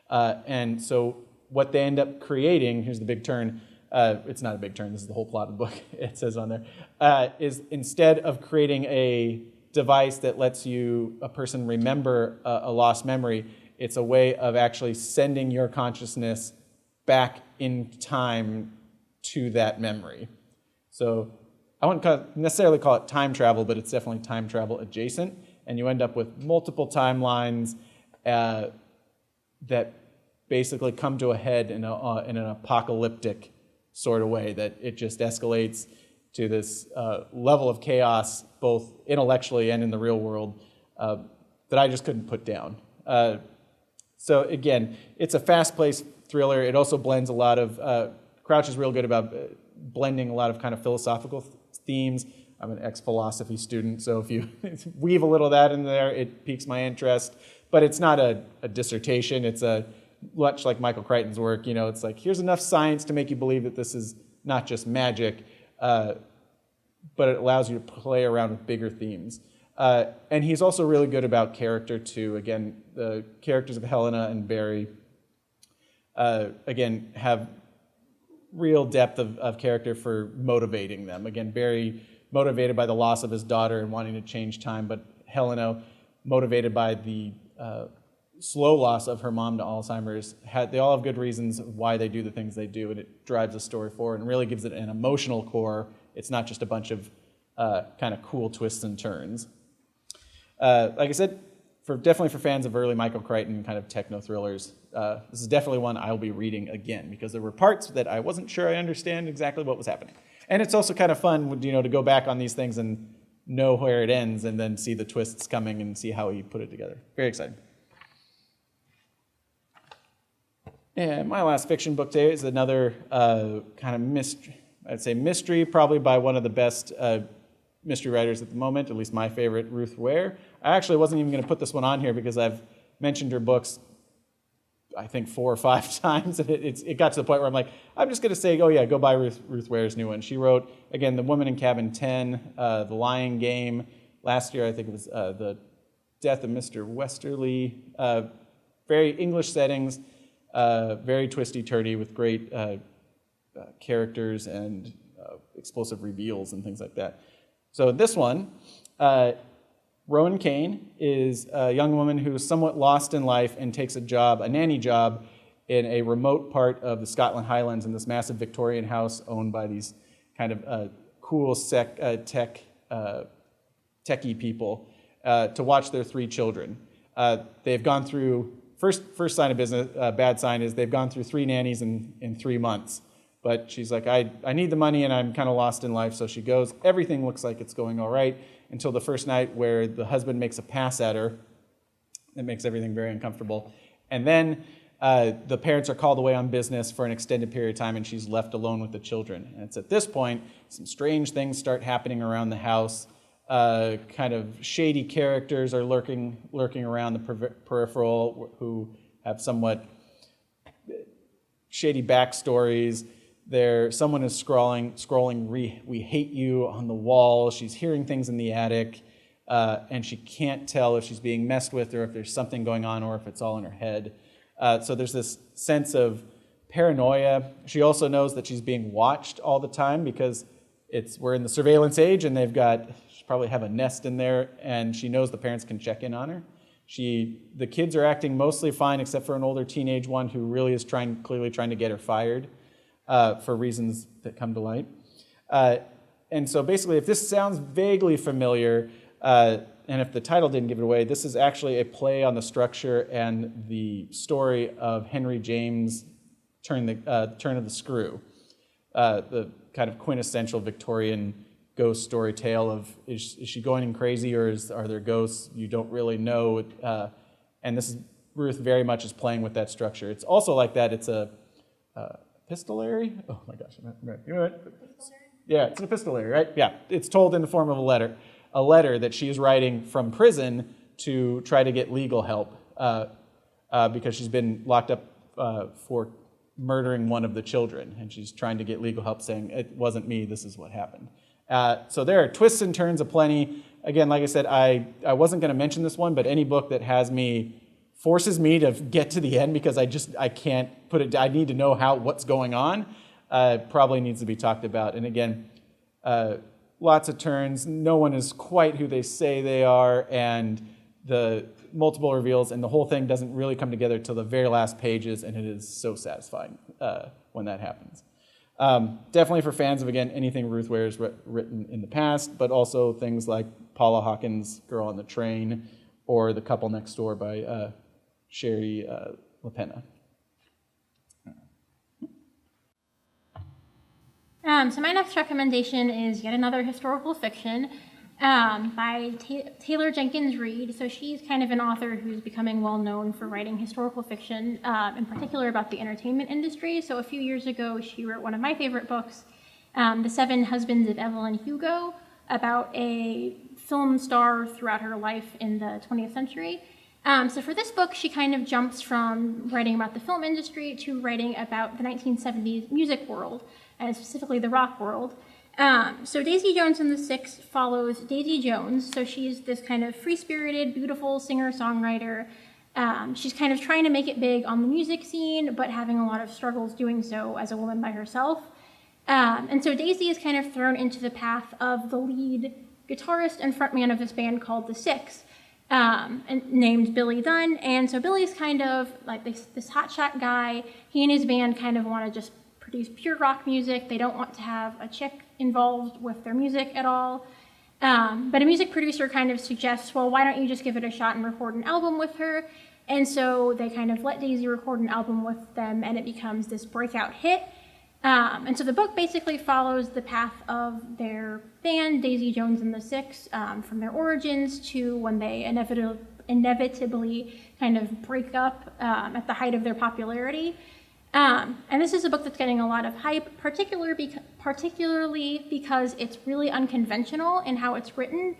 And so what they end up creating, here's the big turn, it's not a big turn, this is the whole plot of the book, it says on there, is instead of creating a device that lets a person remember a lost memory, it's a way of actually sending your consciousness back in time to that memory. So I wouldn't necessarily call it time travel, but it's definitely time travel adjacent, and you end up with multiple timelines that basically come to a head in an apocalyptic sort of way, that it just escalates to this level of chaos, both intellectually and in the real world, that I just couldn't put down. So again, it's a fast-paced thriller. It also blends a lot of, Crouch is real good about blending a lot of kind of philosophical themes. I'm an ex-philosophy student, so if you weave a little of that in there, it piques my interest. But it's not a dissertation. It's much like Michael Crichton's work. It's like, here's enough science to make you believe that this is not just magic, but it allows you to play around with bigger themes. And he's also really good about character, too. Again, the characters of Helena and Barry, again, have real depth of character for motivating them. Again, Barry motivated by the loss of his daughter and wanting to change time, but Helena motivated by the slow loss of her mom to Alzheimer's. They all have good reasons why they do the things they do, and it drives the story forward and really gives it an emotional core. It's not just a bunch of kind of cool twists and turns. Like I said, definitely for fans of early Michael Crichton kind of techno thrillers, this is definitely one I'll be reading again, because there were parts that I wasn't sure I understand exactly what was happening. And it's also kind of fun, to go back on these things and know where it ends, and then see the twists coming and see how he put it together. Very exciting. And my last fiction book today is another kind of mystery. I'd say mystery, probably by one of the best mystery writers at the moment, at least my favorite, Ruth Ware. I actually wasn't even going to put this one on here because I've mentioned her books, I think 4 or 5 times, and it got to the point where I'm like, I'm just going to say, oh yeah, go buy Ruth Ware's new one. She wrote, again, The Woman in Cabin 10, The Lying Game. Last year, I think it was The Death of Mr. Westerly. Very English settings, very twisty-turny with great characters and explosive reveals and things like that. So this one, Rowan Kane is a young woman who's somewhat lost in life and takes a nanny job in a remote part of the Scotland Highlands in this massive Victorian house owned by these kind of cool techie people to watch their 3 children. They've gone through, first sign of business, bad sign is they've gone through 3 nannies in 3 months. But she's like, I need the money and I'm kind of lost in life. So she goes, everything looks like it's going all right until the first night where the husband makes a pass at her that makes everything very uncomfortable. And then the parents are called away on business for an extended period of time, and she's left alone with the children. And it's at this point, some strange things start happening around the house. Kind of shady characters are lurking around the peripheral who have somewhat shady backstories. Someone is scrolling "We hate you" on the wall. She's hearing things in the attic, and she can't tell if she's being messed with or if there's something going on or if it's all in her head. So there's this sense of paranoia. She also knows that she's being watched all the time because we're in the surveillance age, and she probably have a nest in there, and she knows the parents can check in on her. The kids are acting mostly fine except for an older teenage one who really is clearly trying to get her fired for reasons that come to light. And so basically, if this sounds vaguely familiar, and if the title didn't give it away, this is actually a play on the structure and the story of Henry James' Turn of the Screw, the kind of quintessential Victorian ghost story tale of is she going crazy or are there ghosts? You don't really know. And this is Ruth very much is playing with that structure. It's also like that. It's a epistolary. Oh my gosh, yeah, it's an epistolary, right? Yeah, it's told in the form of a letter that she is writing from prison to try to get legal help because she's been locked up for murdering one of the children, and she's trying to get legal help saying, it wasn't me, this is what happened. So there are twists and turns aplenty. Again, like I said, I wasn't going to mention this one, but any book that forces me to get to the end because I can't put it, I need to know what's going on, probably needs to be talked about. And again, lots of turns, no one is quite who they say they are, and the multiple reveals, and the whole thing doesn't really come together till the very last pages, and it is so satisfying when that happens. Definitely for fans of, again, anything Ruth Ware's written in the past, but also things like Paula Hawkins' Girl on the Train, or The Couple Next Door by Sherry LaPena. So my next recommendation is yet another historical fiction by Taylor Jenkins Reid. So she's kind of an author who's becoming well known for writing historical fiction, in particular about the entertainment industry. So a few years ago, she wrote one of my favorite books, The Seven Husbands of Evelyn Hugo, about a film star throughout her life in the 20th century. So for this book, she kind of jumps from writing about the film industry to writing about the 1970s music world, and specifically the rock world. So Daisy Jones and the Six follows Daisy Jones. So she's this kind of free-spirited, beautiful singer-songwriter. She's kind of trying to make it big on the music scene, but having a lot of struggles doing so as a woman by herself. And so Daisy is kind of thrown into the path of the lead guitarist and frontman of this band called The Six, and named Billy Dunn. And so Billy's kind of like this hotshot guy. He and his band kind of want to just produce pure rock music. They don't want to have a chick involved with their music at all. But a music producer kind of suggests, well, why don't you just give it a shot and record an album with her? And so they kind of let Daisy record an album with them, and it becomes this breakout hit. And so the book basically follows the path of their band, Daisy Jones and the Six, from their origins to when they inevitably kind of break up at the height of their popularity. And this is a book that's getting a lot of hype, particularly because it's really unconventional in how it's written.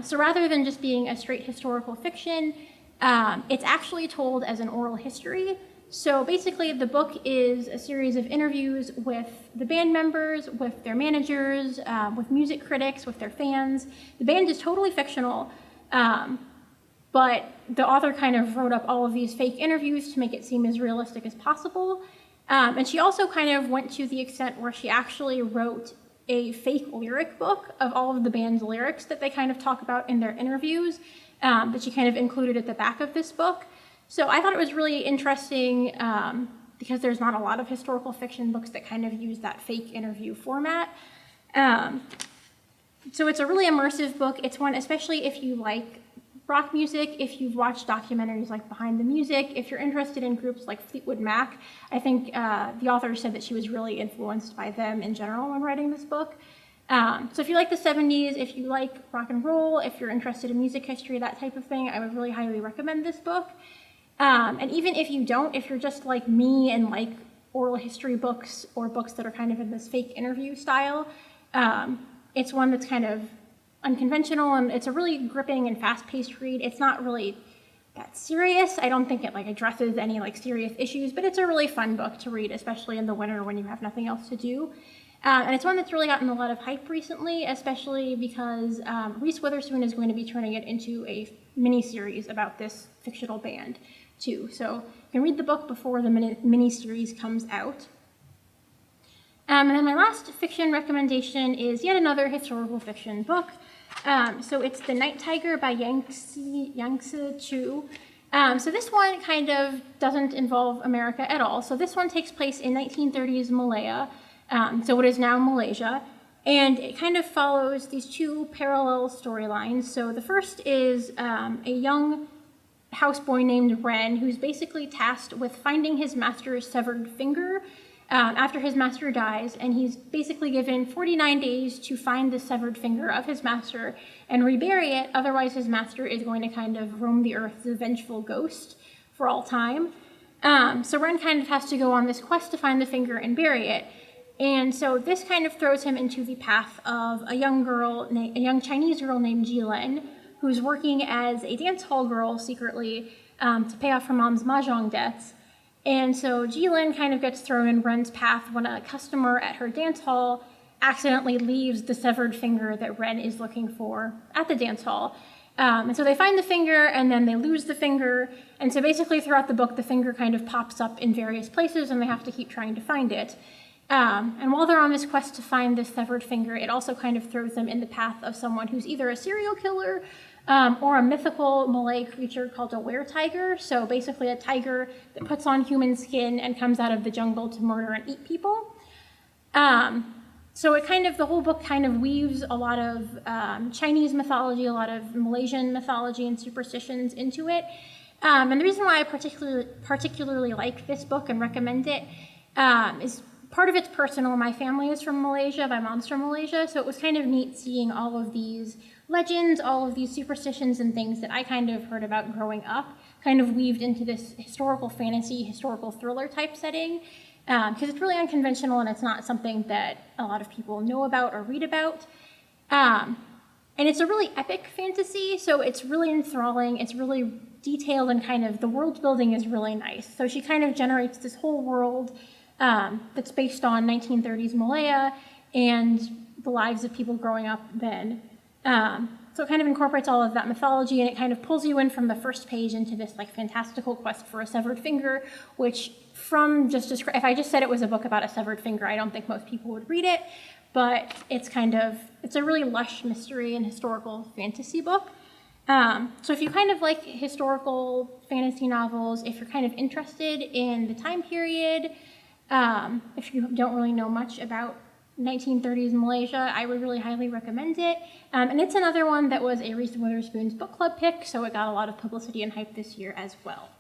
So rather than just being a straight historical fiction, it's actually told as an oral history. So basically, the book is a series of interviews with the band members, with their managers, with music critics, with their fans. The band is totally fictional, but the author kind of wrote up all of these fake interviews to make it seem as realistic as possible. And she also kind of went to the extent where she actually wrote a fake lyric book of all of the band's lyrics that they kind of talk about in their interviews, that she kind of included at the back of this book. So I thought it was really interesting because there's not a lot of historical fiction books that kind of use that fake interview format. So it's a really immersive book. It's one, especially if you like rock music, if you've watched documentaries like Behind the Music, if you're interested in groups like Fleetwood Mac. I think the author said that she was really influenced by them in general when writing this book. So if you like the 70s, if you like rock and roll, if you're interested in music history, that type of thing, I would really highly recommend this book. And even if you don't, if you're just like me and like oral history books or books that are kind of in this fake interview style, it's one that's kind of unconventional, and it's a really gripping and fast-paced read. It's not really that serious. I don't think it like addresses any like serious issues, but it's a really fun book to read, especially in the winter when you have nothing else to do. And it's one that's really gotten a lot of hype recently, especially because Reese Witherspoon is going to be turning it into a mini-series about this fictional band too. So you can read the book before the mini-series comes out. And then my last fiction recommendation is yet another historical fiction book. So it's The Night Tiger by Yangtze Chu. So this one kind of doesn't involve America at all. So this one takes place in 1930s Malaya, so what is now Malaysia. And it kind of follows these two parallel storylines. So the first is a young houseboy named Ren, who's basically tasked with finding his master's severed finger after his master dies, and he's basically given 49 days to find the severed finger of his master and rebury it, otherwise his master is going to kind of roam the earth as a vengeful ghost for all time. So Ren kind of has to go on this quest to find the finger and bury it. And so this kind of throws him into the path of a young Chinese girl named Jilen, who's working as a dance hall girl secretly to pay off her mom's mahjong debts. And so Jilen kind of gets thrown in Ren's path when a customer at her dance hall accidentally leaves the severed finger that Ren is looking for at the dance hall. And so they find the finger, and then they lose the finger. And so basically throughout the book, the finger kind of pops up in various places, and they have to keep trying to find it. And while they're on this quest to find this severed finger, it also kind of throws them in the path of someone who's either a serial killer or a mythical Malay creature called a were-tiger. So basically a tiger that puts on human skin and comes out of the jungle to murder and eat people. So it kind of, the whole book kind of weaves a lot of Chinese mythology, a lot of Malaysian mythology and superstitions into it. And the reason why I particularly like this book and recommend it is part of it's personal. My family is from Malaysia, my mom's from Malaysia, so it was kind of neat seeing all of these legends, all of these superstitions and things that I kind of heard about growing up, kind of weaved into this historical fantasy, historical thriller type setting, because it's really unconventional and it's not something that a lot of people know about or read about. And it's a really epic fantasy, so it's really enthralling, it's really detailed, and kind of the world building is really nice. So she kind of generates this whole world that's based on 1930s Malaya and the lives of people growing up then. So it kind of incorporates all of that mythology, and it kind of pulls you in from the first page into this like fantastical quest for a severed finger, which from just if I just said it was a book about a severed finger, I don't think most people would read it, but it's a really lush mystery and historical fantasy book. So if you kind of like historical fantasy novels, if you're kind of interested in the time period, if you don't really know much about 1930s Malaysia, I would really highly recommend it. And it's another one that was a Reese Witherspoon's book club pick, so it got a lot of publicity and hype this year as well.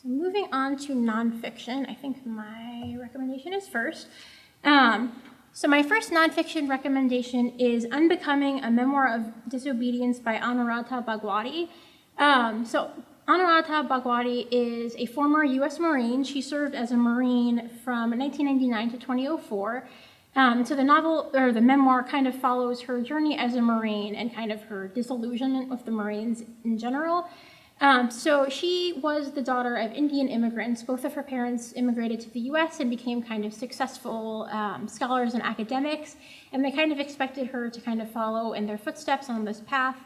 So moving on to nonfiction, I think my recommendation is first. So my first nonfiction recommendation is Unbecoming, a memoir of disobedience by Anuradha Bhagwati. So Anuradha Bhagwati is a former U.S. Marine. She served as a Marine from 1999 to 2004. So the novel, or the memoir, kind of follows her journey as a Marine and kind of her disillusionment with the Marines in general. So she was the daughter of Indian immigrants. Both of her parents immigrated to the U.S. and became kind of successful scholars and academics, and they kind of expected her to kind of follow in their footsteps on this path.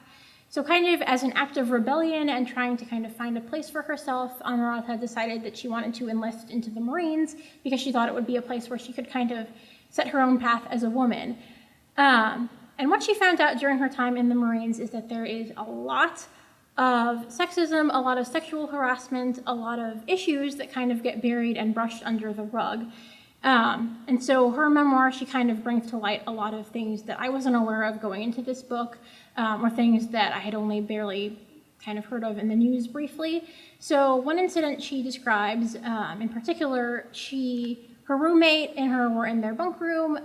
So kind of as an act of rebellion and trying to kind of find a place for herself, Anuradha decided that she wanted to enlist into the Marines because she thought it would be a place where she could kind of set her own path as a woman. And what she found out during her time in the Marines is that there is a lot of sexism, a lot of sexual harassment, a lot of issues that kind of get buried and brushed under the rug. And so her memoir, she kind of brings to light a lot of things that I wasn't aware of going into this book, or things that I had only barely kind of heard of in the news briefly. So one incident she describes, in particular, her roommate and her were in their bunk room.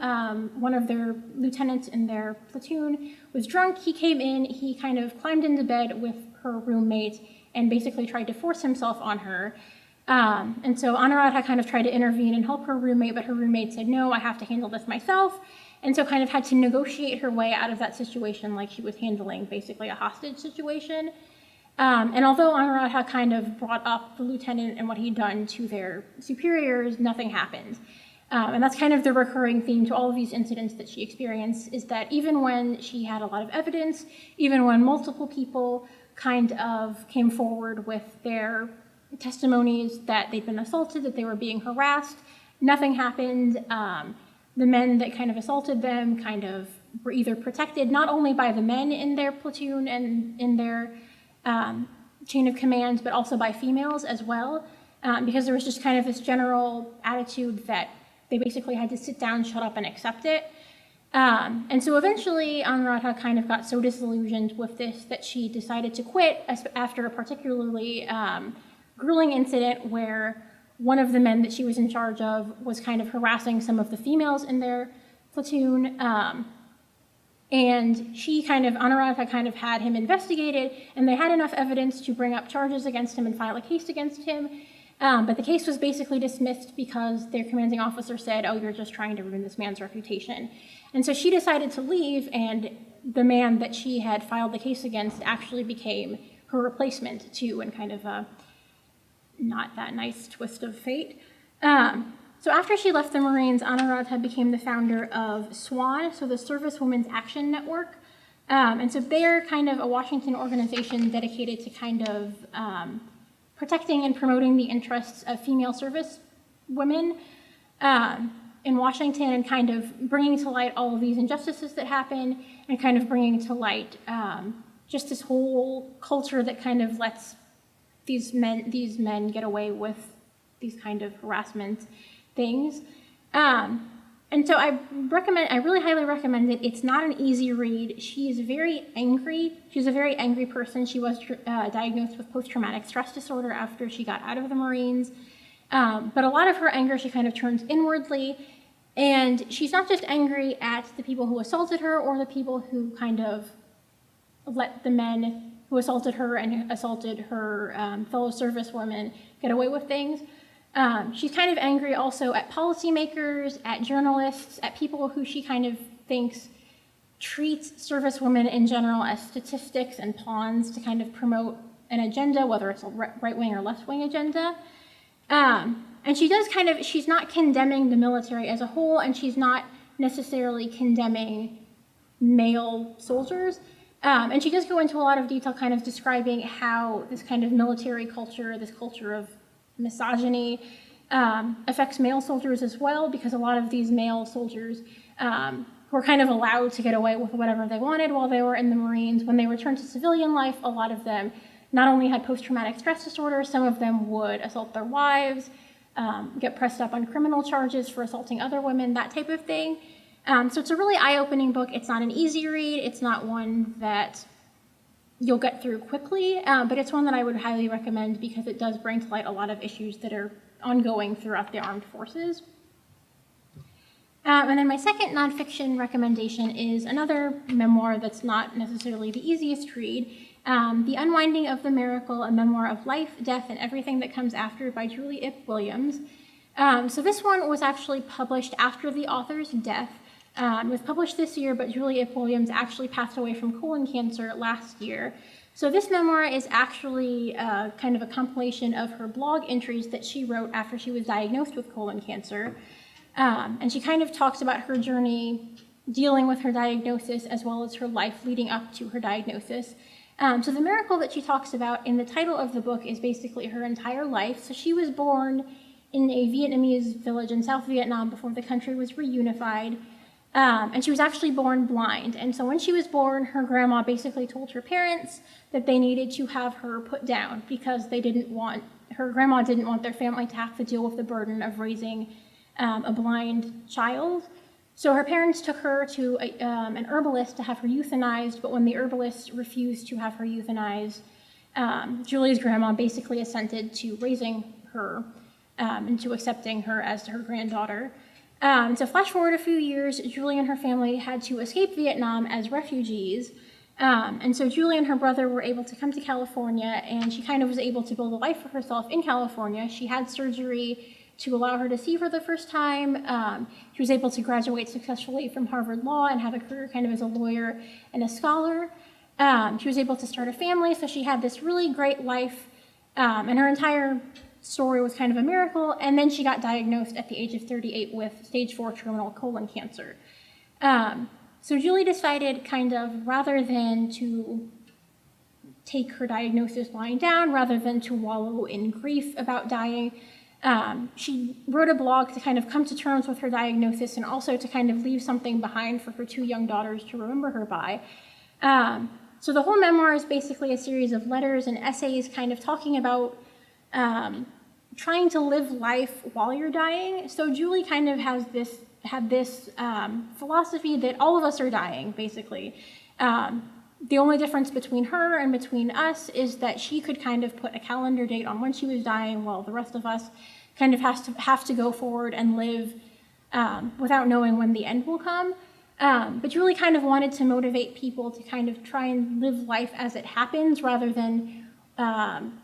One of their lieutenants in their platoon was drunk. He came in, he kind of climbed into bed with her roommate and basically tried to force himself on her. And so Anuradha kind of tried to intervene and help her roommate, but her roommate said, no, I have to handle this myself. And so kind of had to negotiate her way out of that situation like she was handling basically a hostage situation. And although Anuradha kind of brought up the lieutenant and what he'd done to their superiors, nothing happened. And that's kind of the recurring theme to all of these incidents that she experienced, is that even when she had a lot of evidence, even when multiple people kind of came forward with their testimonies that they'd been assaulted, that they were being harassed, nothing happened. The men that kind of assaulted them kind of were either protected not only by the men in their platoon and in their chain of command, but also by females as well, because there was just kind of this general attitude that they basically had to sit down, shut up, and accept it. And so eventually Anuradha kind of got so disillusioned with this that she decided to quit after a particularly grueling incident where one of the men that she was in charge of was kind of harassing some of the females in their platoon. And Anuradha kind of had him investigated, and they had enough evidence to bring up charges against him and file a case against him. But the case was basically dismissed because their commanding officer said, oh, you're just trying to ruin this man's reputation. And so she decided to leave, and the man that she had filed the case against actually became her replacement too, and kind of a not that nice twist of fate. So after she left the Marines, Anuradha became the founder of SWAN, so the Service Women's Action Network. And so they're kind of a Washington organization dedicated to kind of protecting and promoting the interests of female service women in Washington, and kind of bringing to light all of these injustices that happen, and kind of bringing to light just this whole culture that kind of lets these men get away with these kind of harassment things. And so I really highly recommend it. It's not an easy read. She is very angry. She's a very angry person. She was diagnosed with post-traumatic stress disorder after she got out of the Marines. But a lot of her anger, she kind of turns inwardly. And she's not just angry at the people who assaulted her or the people who kind of let the men who assaulted her and assaulted her fellow service women get away with things. She's kind of angry also at policymakers, at journalists, at people who she kind of thinks treats service women in general as statistics and pawns to kind of promote an agenda, whether it's a right-wing or left-wing agenda. And she's not condemning the military as a whole, and she's not necessarily condemning male soldiers. And she does go into a lot of detail kind of describing how this kind of military culture, this culture of misogyny, affects male soldiers as well, because a lot of these male soldiers were kind of allowed to get away with whatever they wanted while they were in the Marines. When they returned to civilian life, a lot of them not only had post-traumatic stress disorder, some of them would assault their wives, get pressed up on criminal charges for assaulting other women, that type of thing. So it's a really eye-opening book. It's not an easy read. It's not one that you'll get through quickly, but it's one that I would highly recommend because it does bring to light a lot of issues that are ongoing throughout the armed forces. And then my second nonfiction recommendation is another memoir that's not necessarily the easiest read, The Unwinding of the Miracle, a memoir of life, death, and everything that comes after by Julie Ip Williams. So this one was actually published after the author's death. It was published this year, but Julie Ip Williams actually passed away from colon cancer last year. So this memoir is actually kind of a compilation of her blog entries that she wrote after she was diagnosed with colon cancer. And she kind of talks about her journey dealing with her diagnosis as well as her life leading up to her diagnosis. So the miracle that she talks about in the title of the book is basically her entire life. So she was born in a Vietnamese village in South Vietnam before the country was reunified. And she was actually born blind. And so when she was born, her grandma basically told her parents that they needed to have her put down because her grandma didn't want their family to have to deal with the burden of raising a blind child. So her parents took her to an herbalist to have her euthanized, but when the herbalist refused to have her euthanized, Julie's grandma basically assented to raising her and to accepting her as her granddaughter. So flash forward a few years, Julie and her family had to escape Vietnam as refugees, And so Julie and her brother were able to come to California, and she kind of was able to build a life for herself in California. She had surgery to allow her to see for the first time. She was able to graduate successfully from Harvard Law and have a career kind of as a lawyer and a scholar. She was able to start a family, so she had this really great life, and her entire story was kind of a miracle. And then she got diagnosed at the age of 38 with stage 4 terminal colon cancer. So Julie decided kind of, rather than to take her diagnosis lying down, rather than to wallow in grief about dying, she wrote a blog to kind of come to terms with her diagnosis and also to kind of leave something behind for her 2 young daughters to remember her by. So the whole memoir is basically a series of letters and essays kind of talking about trying to live life while you're dying. So Julie kind of had this philosophy that all of us are dying, basically. The only difference between her and between us is that she could kind of put a calendar date on when she was dying, while the rest of us kind of have to go forward and live without knowing when the end will come. But Julie kind of wanted to motivate people to kind of try and live life as it happens, rather than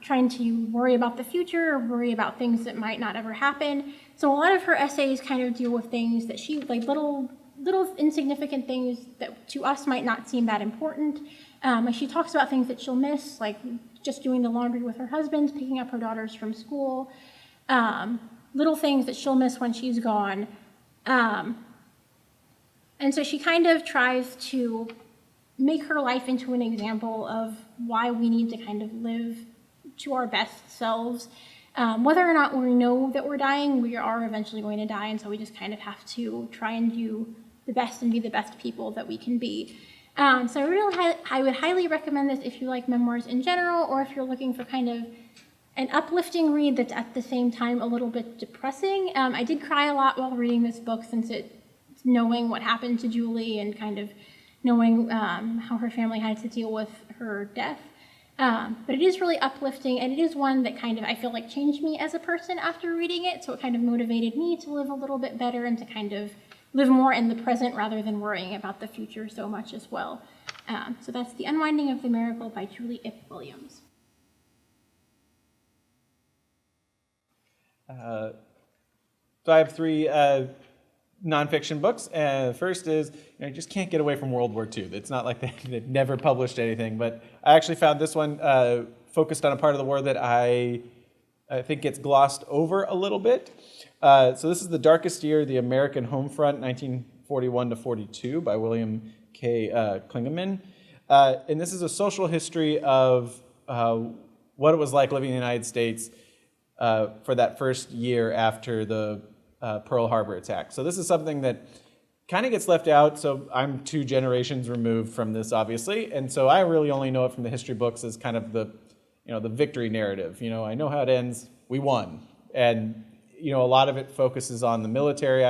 trying to worry about the future or worry about things that might not ever happen. So a lot of her essays kind of deal with things that like little insignificant things that to us might not seem that important. She talks about things that she'll miss, like just doing the laundry with her husband, picking up her daughters from school, little things that she'll miss when she's gone. And so she kind of tries to make her life into an example of why we need to kind of live to our best selves. Whether or not we know that we're dying, we are eventually going to die, and so we just kind of have to try and do the best and be the best people that we can be. So I would highly recommend this if you like memoirs in general, or if you're looking for kind of an uplifting read that's at the same time a little bit depressing. I did cry a lot while reading this book, since knowing what happened to Julie and kind of knowing how her family had to deal with her death. But it is really uplifting, and it is one that kind of, I feel like, changed me as a person after reading it, so it kind of motivated me to live a little bit better and to kind of live more in the present rather than worrying about the future so much as well. So that's The Unwinding of the Miracle by Julie Ip Williams. So I have 3 nonfiction books. First is, you just can't get away from World War II. It's not like they've never published anything, but I actually found this one focused on a part of the war that I think gets glossed over a little bit. So this is The Darkest Year, The American Homefront, 1941 to 42 by William K. Klingeman. And this is a social history of what it was like living in the United States for that first year after the Pearl Harbor attack. So this is something that kind of gets left out. So I'm 2 generations removed from this, obviously, and so I really only know it from the history books as kind of the victory narrative. I know how it ends. We won, and a lot of it focuses on the military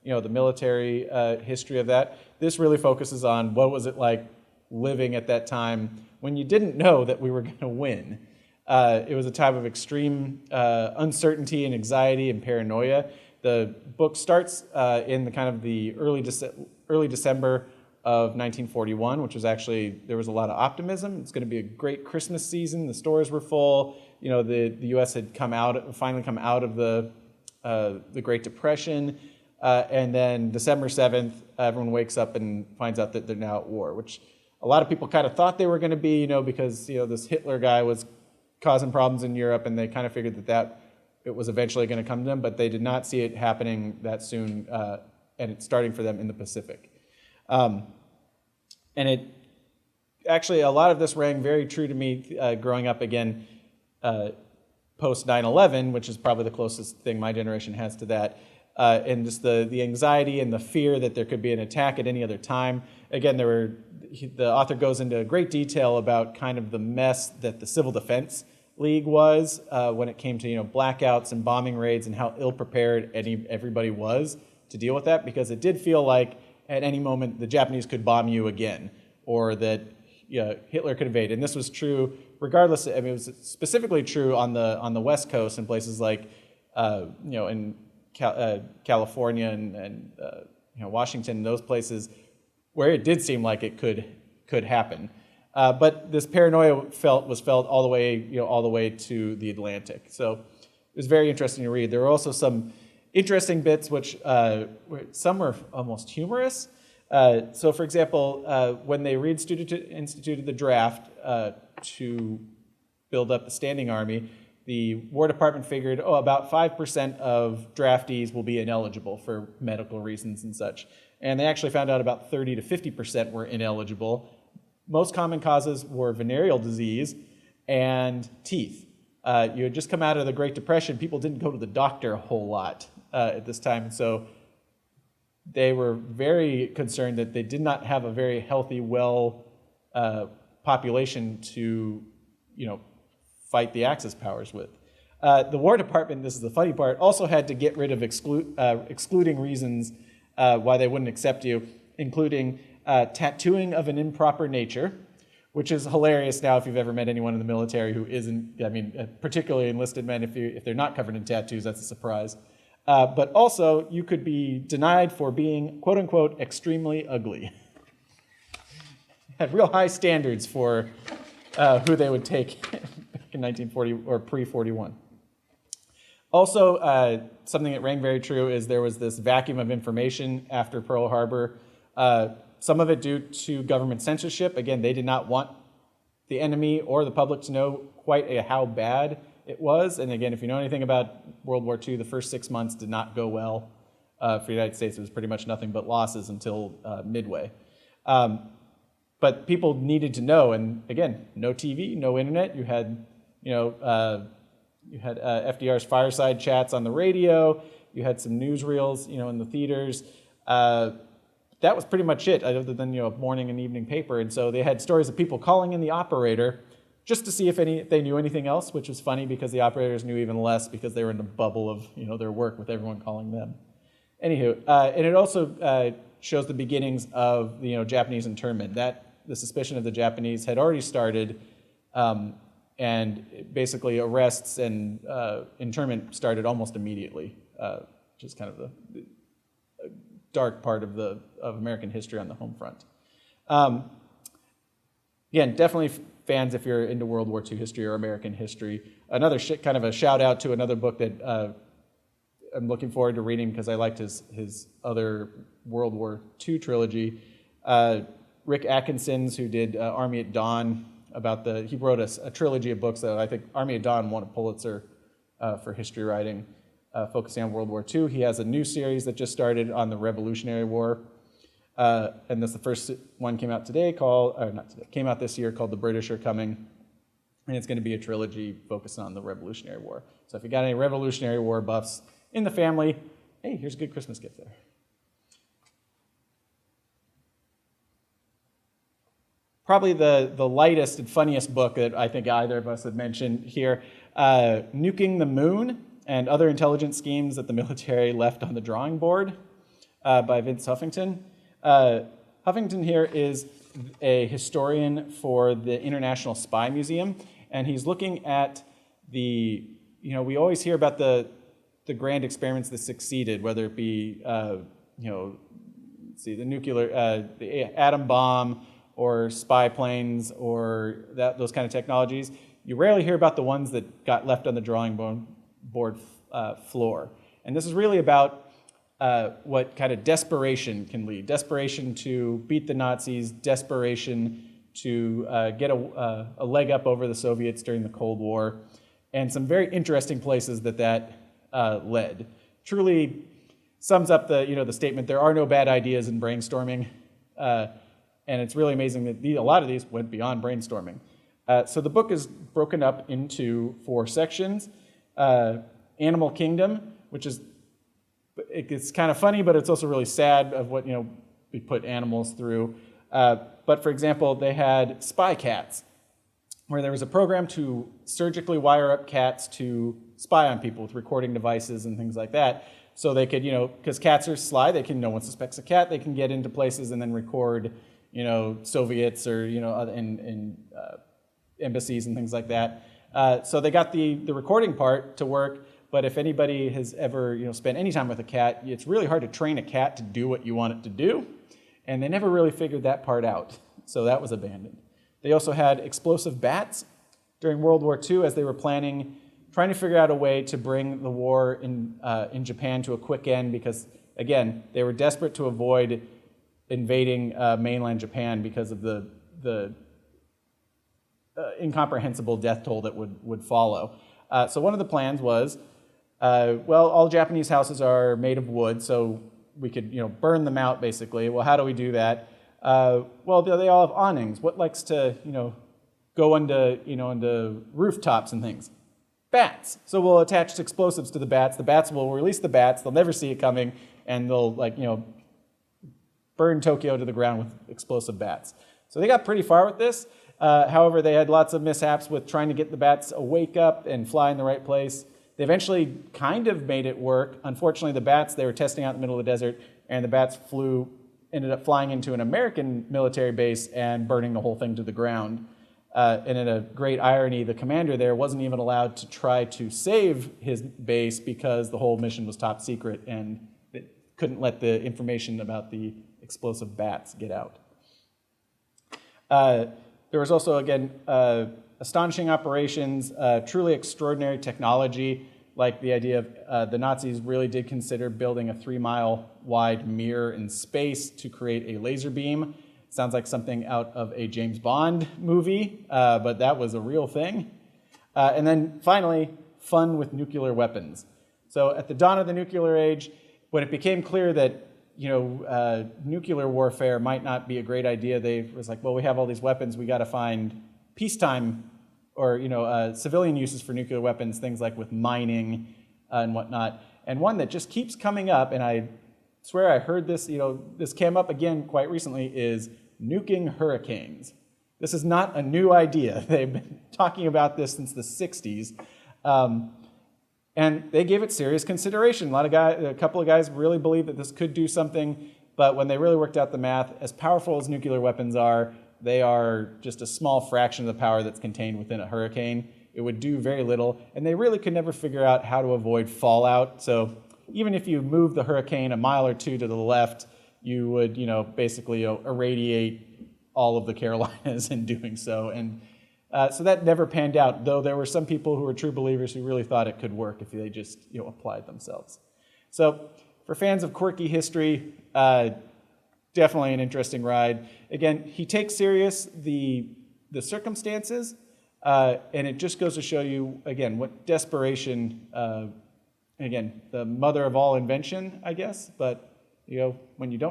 the military history of that. This really focuses on what was it like living at that time when you didn't know that we were going to win. It was a time of extreme uncertainty and anxiety and paranoia. The book starts in the kind of the early December of 1941, which was actually, there was a lot of optimism. It's going to be a great Christmas season. The stores were full. The U.S. had finally come out of the Great Depression. And then December 7th, everyone wakes up and finds out that they're now at war, which a lot of people kind of thought they were going to be, because this Hitler guy was causing problems in Europe, and they kind of figured that it was eventually going to come to them, but they did not see it happening that soon, and it's starting for them in the Pacific. And it actually, a lot of this rang very true to me growing up again post 9/11, which is probably the closest thing my generation has to that, and just the anxiety and the fear that there could be an attack at any other time. Again, the author goes into great detail about kind of the mess that the Civil Defense League was when it came to blackouts and bombing raids, and how ill-prepared everybody was to deal with that, because it did feel like at any moment the Japanese could bomb you again, or that Hitler could invade. And this was true regardless. I mean, it was specifically true on the West Coast in places like in California and Washington, those places where it did seem like it could happen. But this paranoia was felt all the way to the Atlantic. So it was very interesting to read. There were also some interesting bits, which some were almost humorous. So, for example, when they reinstituted the draft to build up the standing army, the War Department figured, about 5% of draftees will be ineligible for medical reasons and such. And they actually found out about 30 to 50% were ineligible. Most common causes were venereal disease and teeth. You had just come out of the Great Depression. People didn't go to the doctor a whole lot at this time. And so they were very concerned that they did not have a very healthy, population to, fight the Axis powers with. The War Department, this is the funny part, also had to get rid of excluding reasons why they wouldn't accept you, including tattooing of an improper nature, which is hilarious now if you've ever met anyone in the military who isn't, particularly enlisted men, if they're not covered in tattoos, that's a surprise. But also, you could be denied for being, quote unquote, extremely ugly. Had real high standards for who they would take back in 1940 or pre-41. Also, something that rang very true is there was this vacuum of information after Pearl Harbor. Some of it due to government censorship. Again, they did not want the enemy or the public to know quite how bad it was. And again, if you know anything about World War II, the first 6 months did not go well for the United States. It was pretty much nothing but losses until midway. But people needed to know, and again, no TV, no internet. You had, FDR's fireside chats on the radio. You had some newsreels, in the theaters. That was pretty much it, other than a morning and evening paper. And so they had stories of people calling in the operator just to see if they knew anything else, which was funny because the operators knew even less because they were in the bubble of their work with everyone calling them. Anywho, and it also shows the beginnings of Japanese internment. The suspicion of the Japanese had already started, and basically arrests and internment started almost immediately, which is kind of the dark part of American history on the home front. Again, definitely fans if you're into World War II history or American history. Another kind of a shout out to another book that I'm looking forward to reading because I liked his other World War II trilogy. Rick Atkinson's, who did Army at Dawn, he wrote a trilogy of books that I think Army at Dawn won a Pulitzer for history writing, focusing on World War II. He has a new series that just started on the Revolutionary War, and the first one came out came out this year called The British Are Coming, and it's going to be a trilogy focused on the Revolutionary War. So if you got any Revolutionary War buffs in the family, hey, here's a good Christmas gift there. Probably the lightest and funniest book that I think either of us had mentioned here, Nuking the Moon and Other Intelligence Schemes that the Military Left on the Drawing Board by Vince Huffington. Huffington here is a historian for the International Spy Museum, and he's looking at we always hear about the grand experiments that succeeded, whether it be, the the atom bomb, or spy planes, or those kind of technologies. You rarely hear about the ones that got left on the drawing board floor. And this is really about what kind of desperation can lead. Desperation to beat the Nazis, desperation to get a leg up over the Soviets during the Cold War, and some very interesting places that led. Truly sums up the statement, there are no bad ideas in brainstorming. And it's really amazing that a lot of these went beyond brainstorming. So the book is broken up into 4 sections. Animal Kingdom, which it's kind of funny, but it's also really sad of what we put animals through. But for example, they had spy cats, where there was a program to surgically wire up cats to spy on people with recording devices and things like that. So they could, because cats are sly, no one suspects a cat, they can get into places and then record Soviets or, in embassies and things like that. So they got the recording part to work, but if anybody has ever, spent any time with a cat, it's really hard to train a cat to do what you want it to do, and they never really figured that part out, so that was abandoned. They also had explosive bats during World War II as they were trying to figure out a way to bring the war in Japan to a quick end because, again, they were desperate to avoid invading mainland Japan because of the incomprehensible death toll that would follow. So one of the plans was, well, all Japanese houses are made of wood, so we could, burn them out, basically. Well, how do we do that? Well, they all have awnings. What likes to, go into rooftops and things? Bats. So we'll attach explosives to the bats. The bats will release the bats. They'll never see it coming, and they'll, burn Tokyo to the ground with explosive bats. So they got pretty far with this. However, they had lots of mishaps with trying to get the bats to wake up and fly in the right place. They eventually kind of made it work. Unfortunately, the bats, they were testing out in the middle of the desert, and the bats ended up flying into an American military base and burning the whole thing to the ground. And in a great irony, the commander there wasn't even allowed to try to save his base because the whole mission was top secret, and it couldn't let the information about the explosive bats get out. There was also, again, astonishing operations, truly extraordinary technology, like the idea of the Nazis really did consider building a 3-mile wide mirror in space to create a laser beam. Sounds like something out of a James Bond movie, but that was a real thing. And then finally, fun with nuclear weapons. So at the dawn of the nuclear age, when it became clear that nuclear warfare might not be a great idea, they was like, well, we have all these weapons, we got to find peacetime or civilian uses for nuclear weapons, things like with mining and whatnot. And one that just keeps coming up, and I swear I heard this, this came up again quite recently, is nuking hurricanes. This is not a new idea. They've been talking about this since the 60s. And they gave it serious consideration. A couple of guys really believed that this could do something, but when they really worked out the math, as powerful as nuclear weapons are, they are just a small fraction of the power that's contained within a hurricane. It would do very little, and they really could never figure out how to avoid fallout. So even if you move the hurricane a mile or two to the left, you would, basically irradiate all of the Carolinas in doing so. And so that never panned out, though there were some people who were true believers who really thought it could work if they just applied themselves. So for fans of quirky history, definitely an interesting ride. Again, he takes serious the circumstances, and it just goes to show you, again, what desperation, again, the mother of all invention, I guess, but when you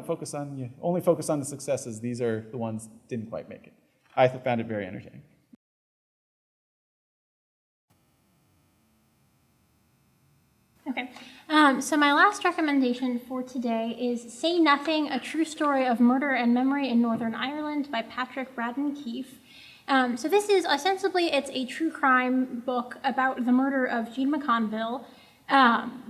only focus on the successes, these are the ones that didn't quite make it. I found it very entertaining. Okay, so my last recommendation for today is Say Nothing, A True Story of Murder and Memory in Northern Ireland by Patrick Braddon Keefe. So this is ostensibly, it's a true crime book about the murder of Jean McConville,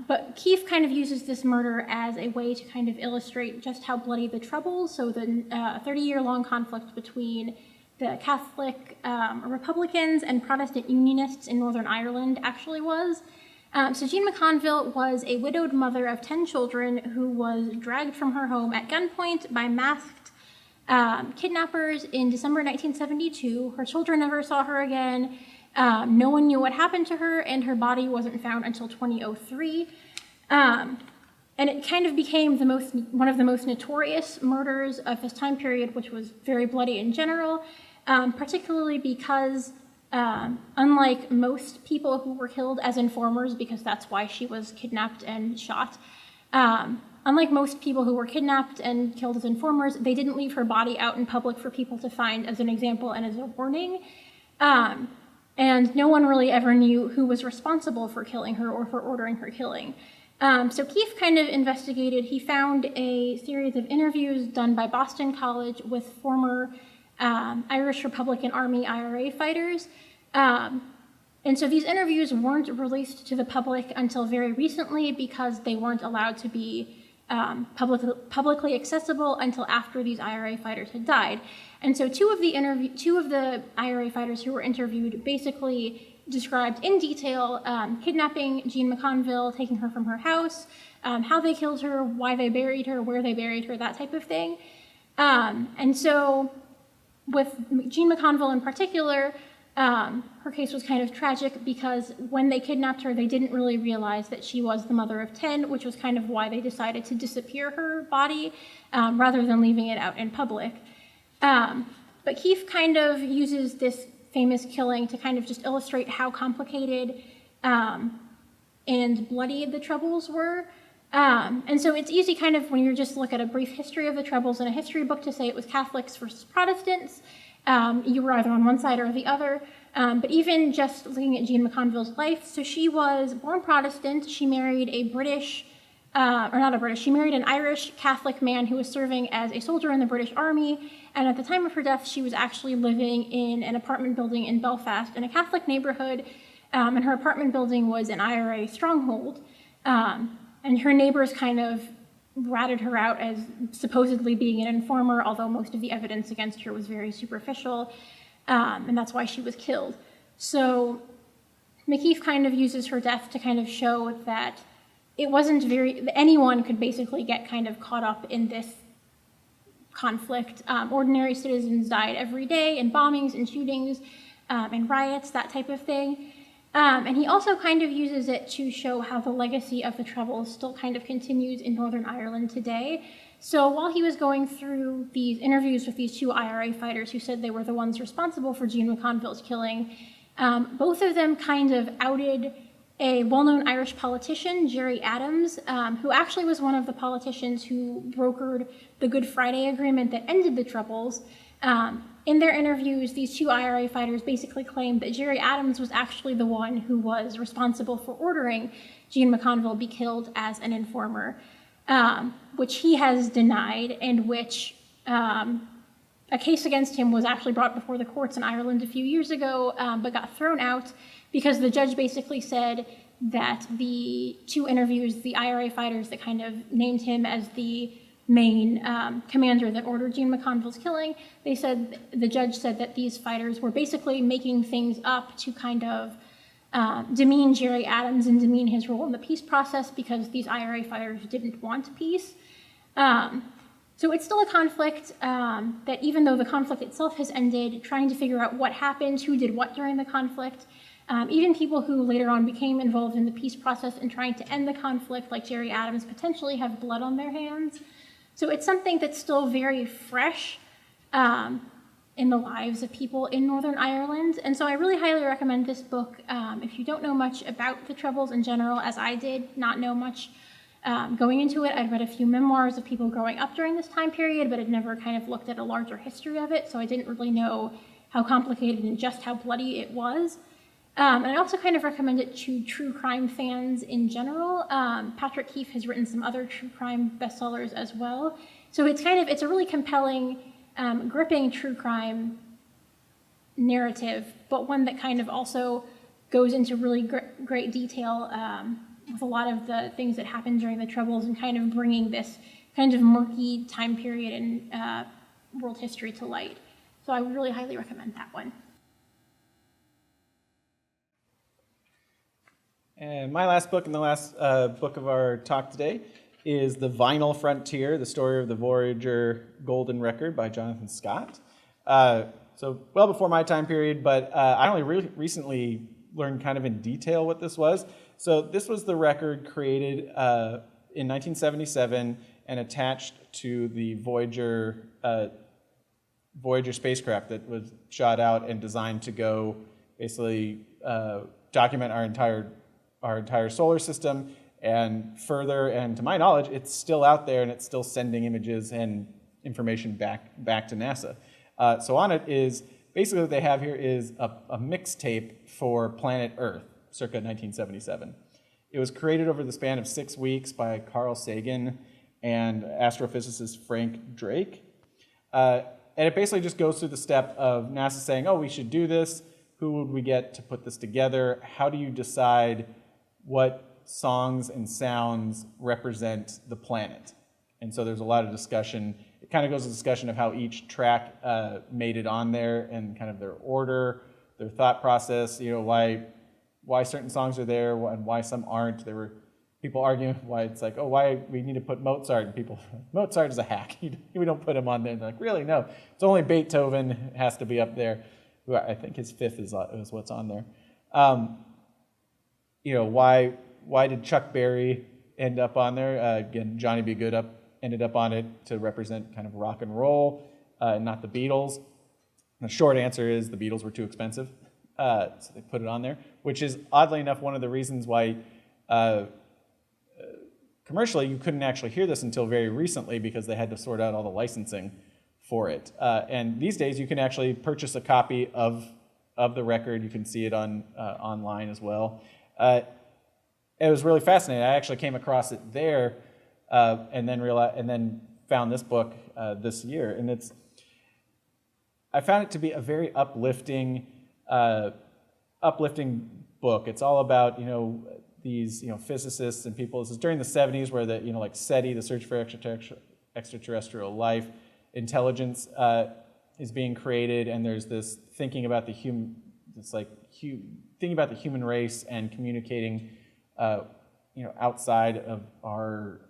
but Keefe kind of uses this murder as a way to kind of illustrate just how bloody the Troubles, so the 30-year-long conflict between the Catholic Republicans and Protestant Unionists in Northern Ireland actually was. So Jean McConville was a widowed mother of 10 children who was dragged from her home at gunpoint by masked kidnappers in December 1972. Her children never saw her again. No one knew what happened to her, and her body wasn't found until 2003. And it kind of became one of the most notorious murders of this time period, which was very bloody in general, particularly because unlike most people who were killed as informers, because that's why she was kidnapped and shot, unlike most people who were kidnapped and killed as informers, they didn't leave her body out in public for people to find as an example and as a warning. And no one really ever knew who was responsible for killing her or for ordering her killing. So Keefe kind of investigated. He found a series of interviews done by Boston College with former Irish Republican Army IRA fighters. And so these interviews weren't released to the public until very recently because they weren't allowed to be publicly accessible until after these IRA fighters had died. And so two of the IRA fighters who were interviewed basically described in detail kidnapping Jean McConville, taking her from her house, how they killed her, why they buried her, where they buried her, that type of thing. And so with Jean McConville in particular, her case was kind of tragic because when they kidnapped her, they didn't really realize that she was the mother of 10, which was kind of why they decided to disappear her body rather than leaving it out in public. But Keefe kind of uses this famous killing to kind of just illustrate how complicated and bloody the Troubles were. And so it's easy kind of when you just look at a brief history of the Troubles in a history book to say it was Catholics versus Protestants. You were either on one side or the other. But even just looking at Jean McConville's life, so she was born Protestant. She married a British, she married an Irish Catholic man who was serving as a soldier in the British Army. And at the time of her death, she was actually living in an apartment building in Belfast in a Catholic neighborhood. And her apartment building was an IRA stronghold. And her neighbors kind of ratted her out as supposedly being an informer, although most of the evidence against her was very superficial, and that's why she was killed. So McKeefe kind of uses her death to kind of show that it wasn't anyone could basically get kind of caught up in this conflict. Ordinary citizens died every day in bombings and shootings and riots, that type of thing. And he also kind of uses it to show how the legacy of the Troubles still kind of continues in Northern Ireland today. So while he was going through these interviews with these two IRA fighters who said they were the ones responsible for Jean McConville's killing, both of them kind of outed a well-known Irish politician, Gerry Adams, who actually was one of the politicians who brokered the Good Friday Agreement that ended the Troubles. In their interviews, these two IRA fighters basically claimed that Gerry Adams was actually the one who was responsible for ordering Jean McConville be killed as an informer, which he has denied, and which a case against him was actually brought before the courts in Ireland a few years ago, but got thrown out because the judge basically said that the two interviews, the IRA fighters that kind of named him as the main commander that ordered Jean McConville's killing, the judge said that these fighters were basically making things up to kind of demean Gerry Adams and demean his role in the peace process because these IRA fighters didn't want peace. So it's still a conflict that even though the conflict itself has ended, trying to figure out what happened, who did what during the conflict, even people who later on became involved in the peace process and trying to end the conflict, like Gerry Adams, potentially have blood on their hands. So it's something that's still very fresh in the lives of people in Northern Ireland. And so I really highly recommend this book. If you don't know much about the Troubles in general, as I did not know much going into it, I'd read a few memoirs of people growing up during this time period, but had never kind of looked at a larger history of it, so I didn't really know how complicated and just how bloody it was. And I also kind of recommend it to true crime fans in general. Patrick Keefe has written some other true crime bestsellers as well. So it's a really compelling, gripping true crime narrative, but one that kind of also goes into really great detail with a lot of the things that happened during the Troubles and kind of bringing this kind of murky time period in world history to light. So I would really highly recommend that one. And my last book and the last book of our talk today is The Vinyl Frontier, the story of the Voyager Golden Record by Jonathan Scott. So well before my time period, but I only recently learned kind of in detail what this was. So this was the record created in 1977 and attached to the Voyager spacecraft that was shot out and designed to go basically document our entire solar system and further, and to my knowledge, it's still out there and it's still sending images and information back to NASA. So on it is, basically what they have here is a mixtape for planet Earth, circa 1977. It was created over the span of 6 weeks by Carl Sagan and astrophysicist Frank Drake. And it basically just goes through the step of NASA saying, oh, we should do this. Who would we get to put this together? How do you decide what songs and sounds represent the planet? And so there's a lot of discussion. It kind of goes to discussion of how each track made it on there and kind of their order, their thought process, why certain songs are there and why some aren't. There were people argue why it's like, oh, why we need to put Mozart, and people, Mozart is a hack. We don't put him on there. And they're like, really? No, it's only Beethoven has to be up there. I think his fifth is what's on there. Why did Chuck Berry end up on there? Again, Johnny B. Good ended up on it to represent kind of rock and roll, not the Beatles. And the short answer is the Beatles were too expensive, so they put it on there, which is oddly enough one of the reasons why commercially you couldn't actually hear this until very recently, because they had to sort out all the licensing for it. And these days you can actually purchase a copy of the record. You can see it on online as well. It was really fascinating. I actually came across it there, and then found this book this year, and I found it to be a very uplifting book. It's all about these physicists and people. This is during the 70s, where like SETI, the Search for Extraterrestrial Life, intelligence is being created, and there's this thinking about the human race and communicating outside of our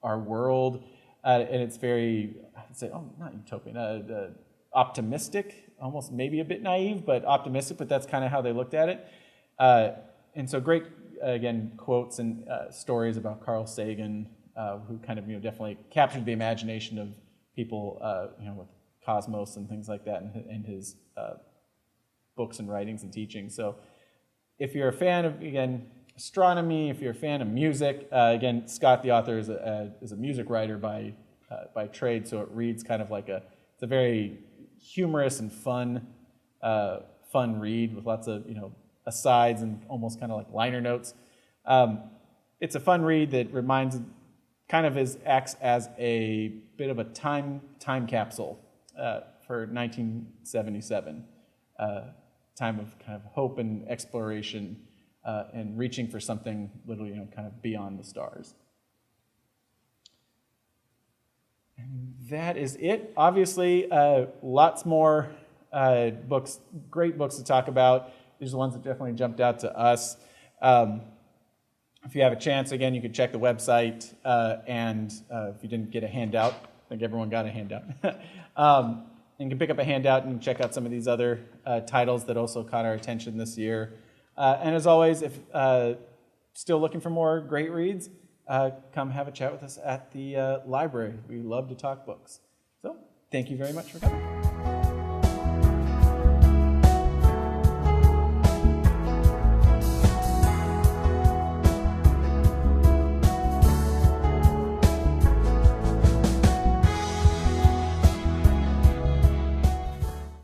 world, and it's very, I'd say, not utopian, optimistic, almost maybe a bit naive, but optimistic. But that's kind of how they looked at it, and so great again quotes and stories about Carl Sagan, who kind of definitely captured the imagination of people, with cosmos and things like that, and his books and writings and teachings. So if you're a fan of, again, astronomy, if you're a fan of music, again, Scott, the author, is a music writer by trade, so it reads kind of like it's a very humorous and fun read with lots of asides and almost kind of like liner notes. It's a fun read that acts as a bit of a time capsule for 1977, time of kind of hope and exploration, and reaching for something literally kind of beyond the stars. And that is it. Obviously, lots more books, great books to talk about. These are the ones that definitely jumped out to us. If you have a chance, again, you can check the website, and if you didn't get a handout, I think everyone got a handout. And you can pick up a handout and check out some of these other titles that also caught our attention this year. And as always, if still looking for more great reads, come have a chat with us at the library. We love to talk books. So thank you very much for coming.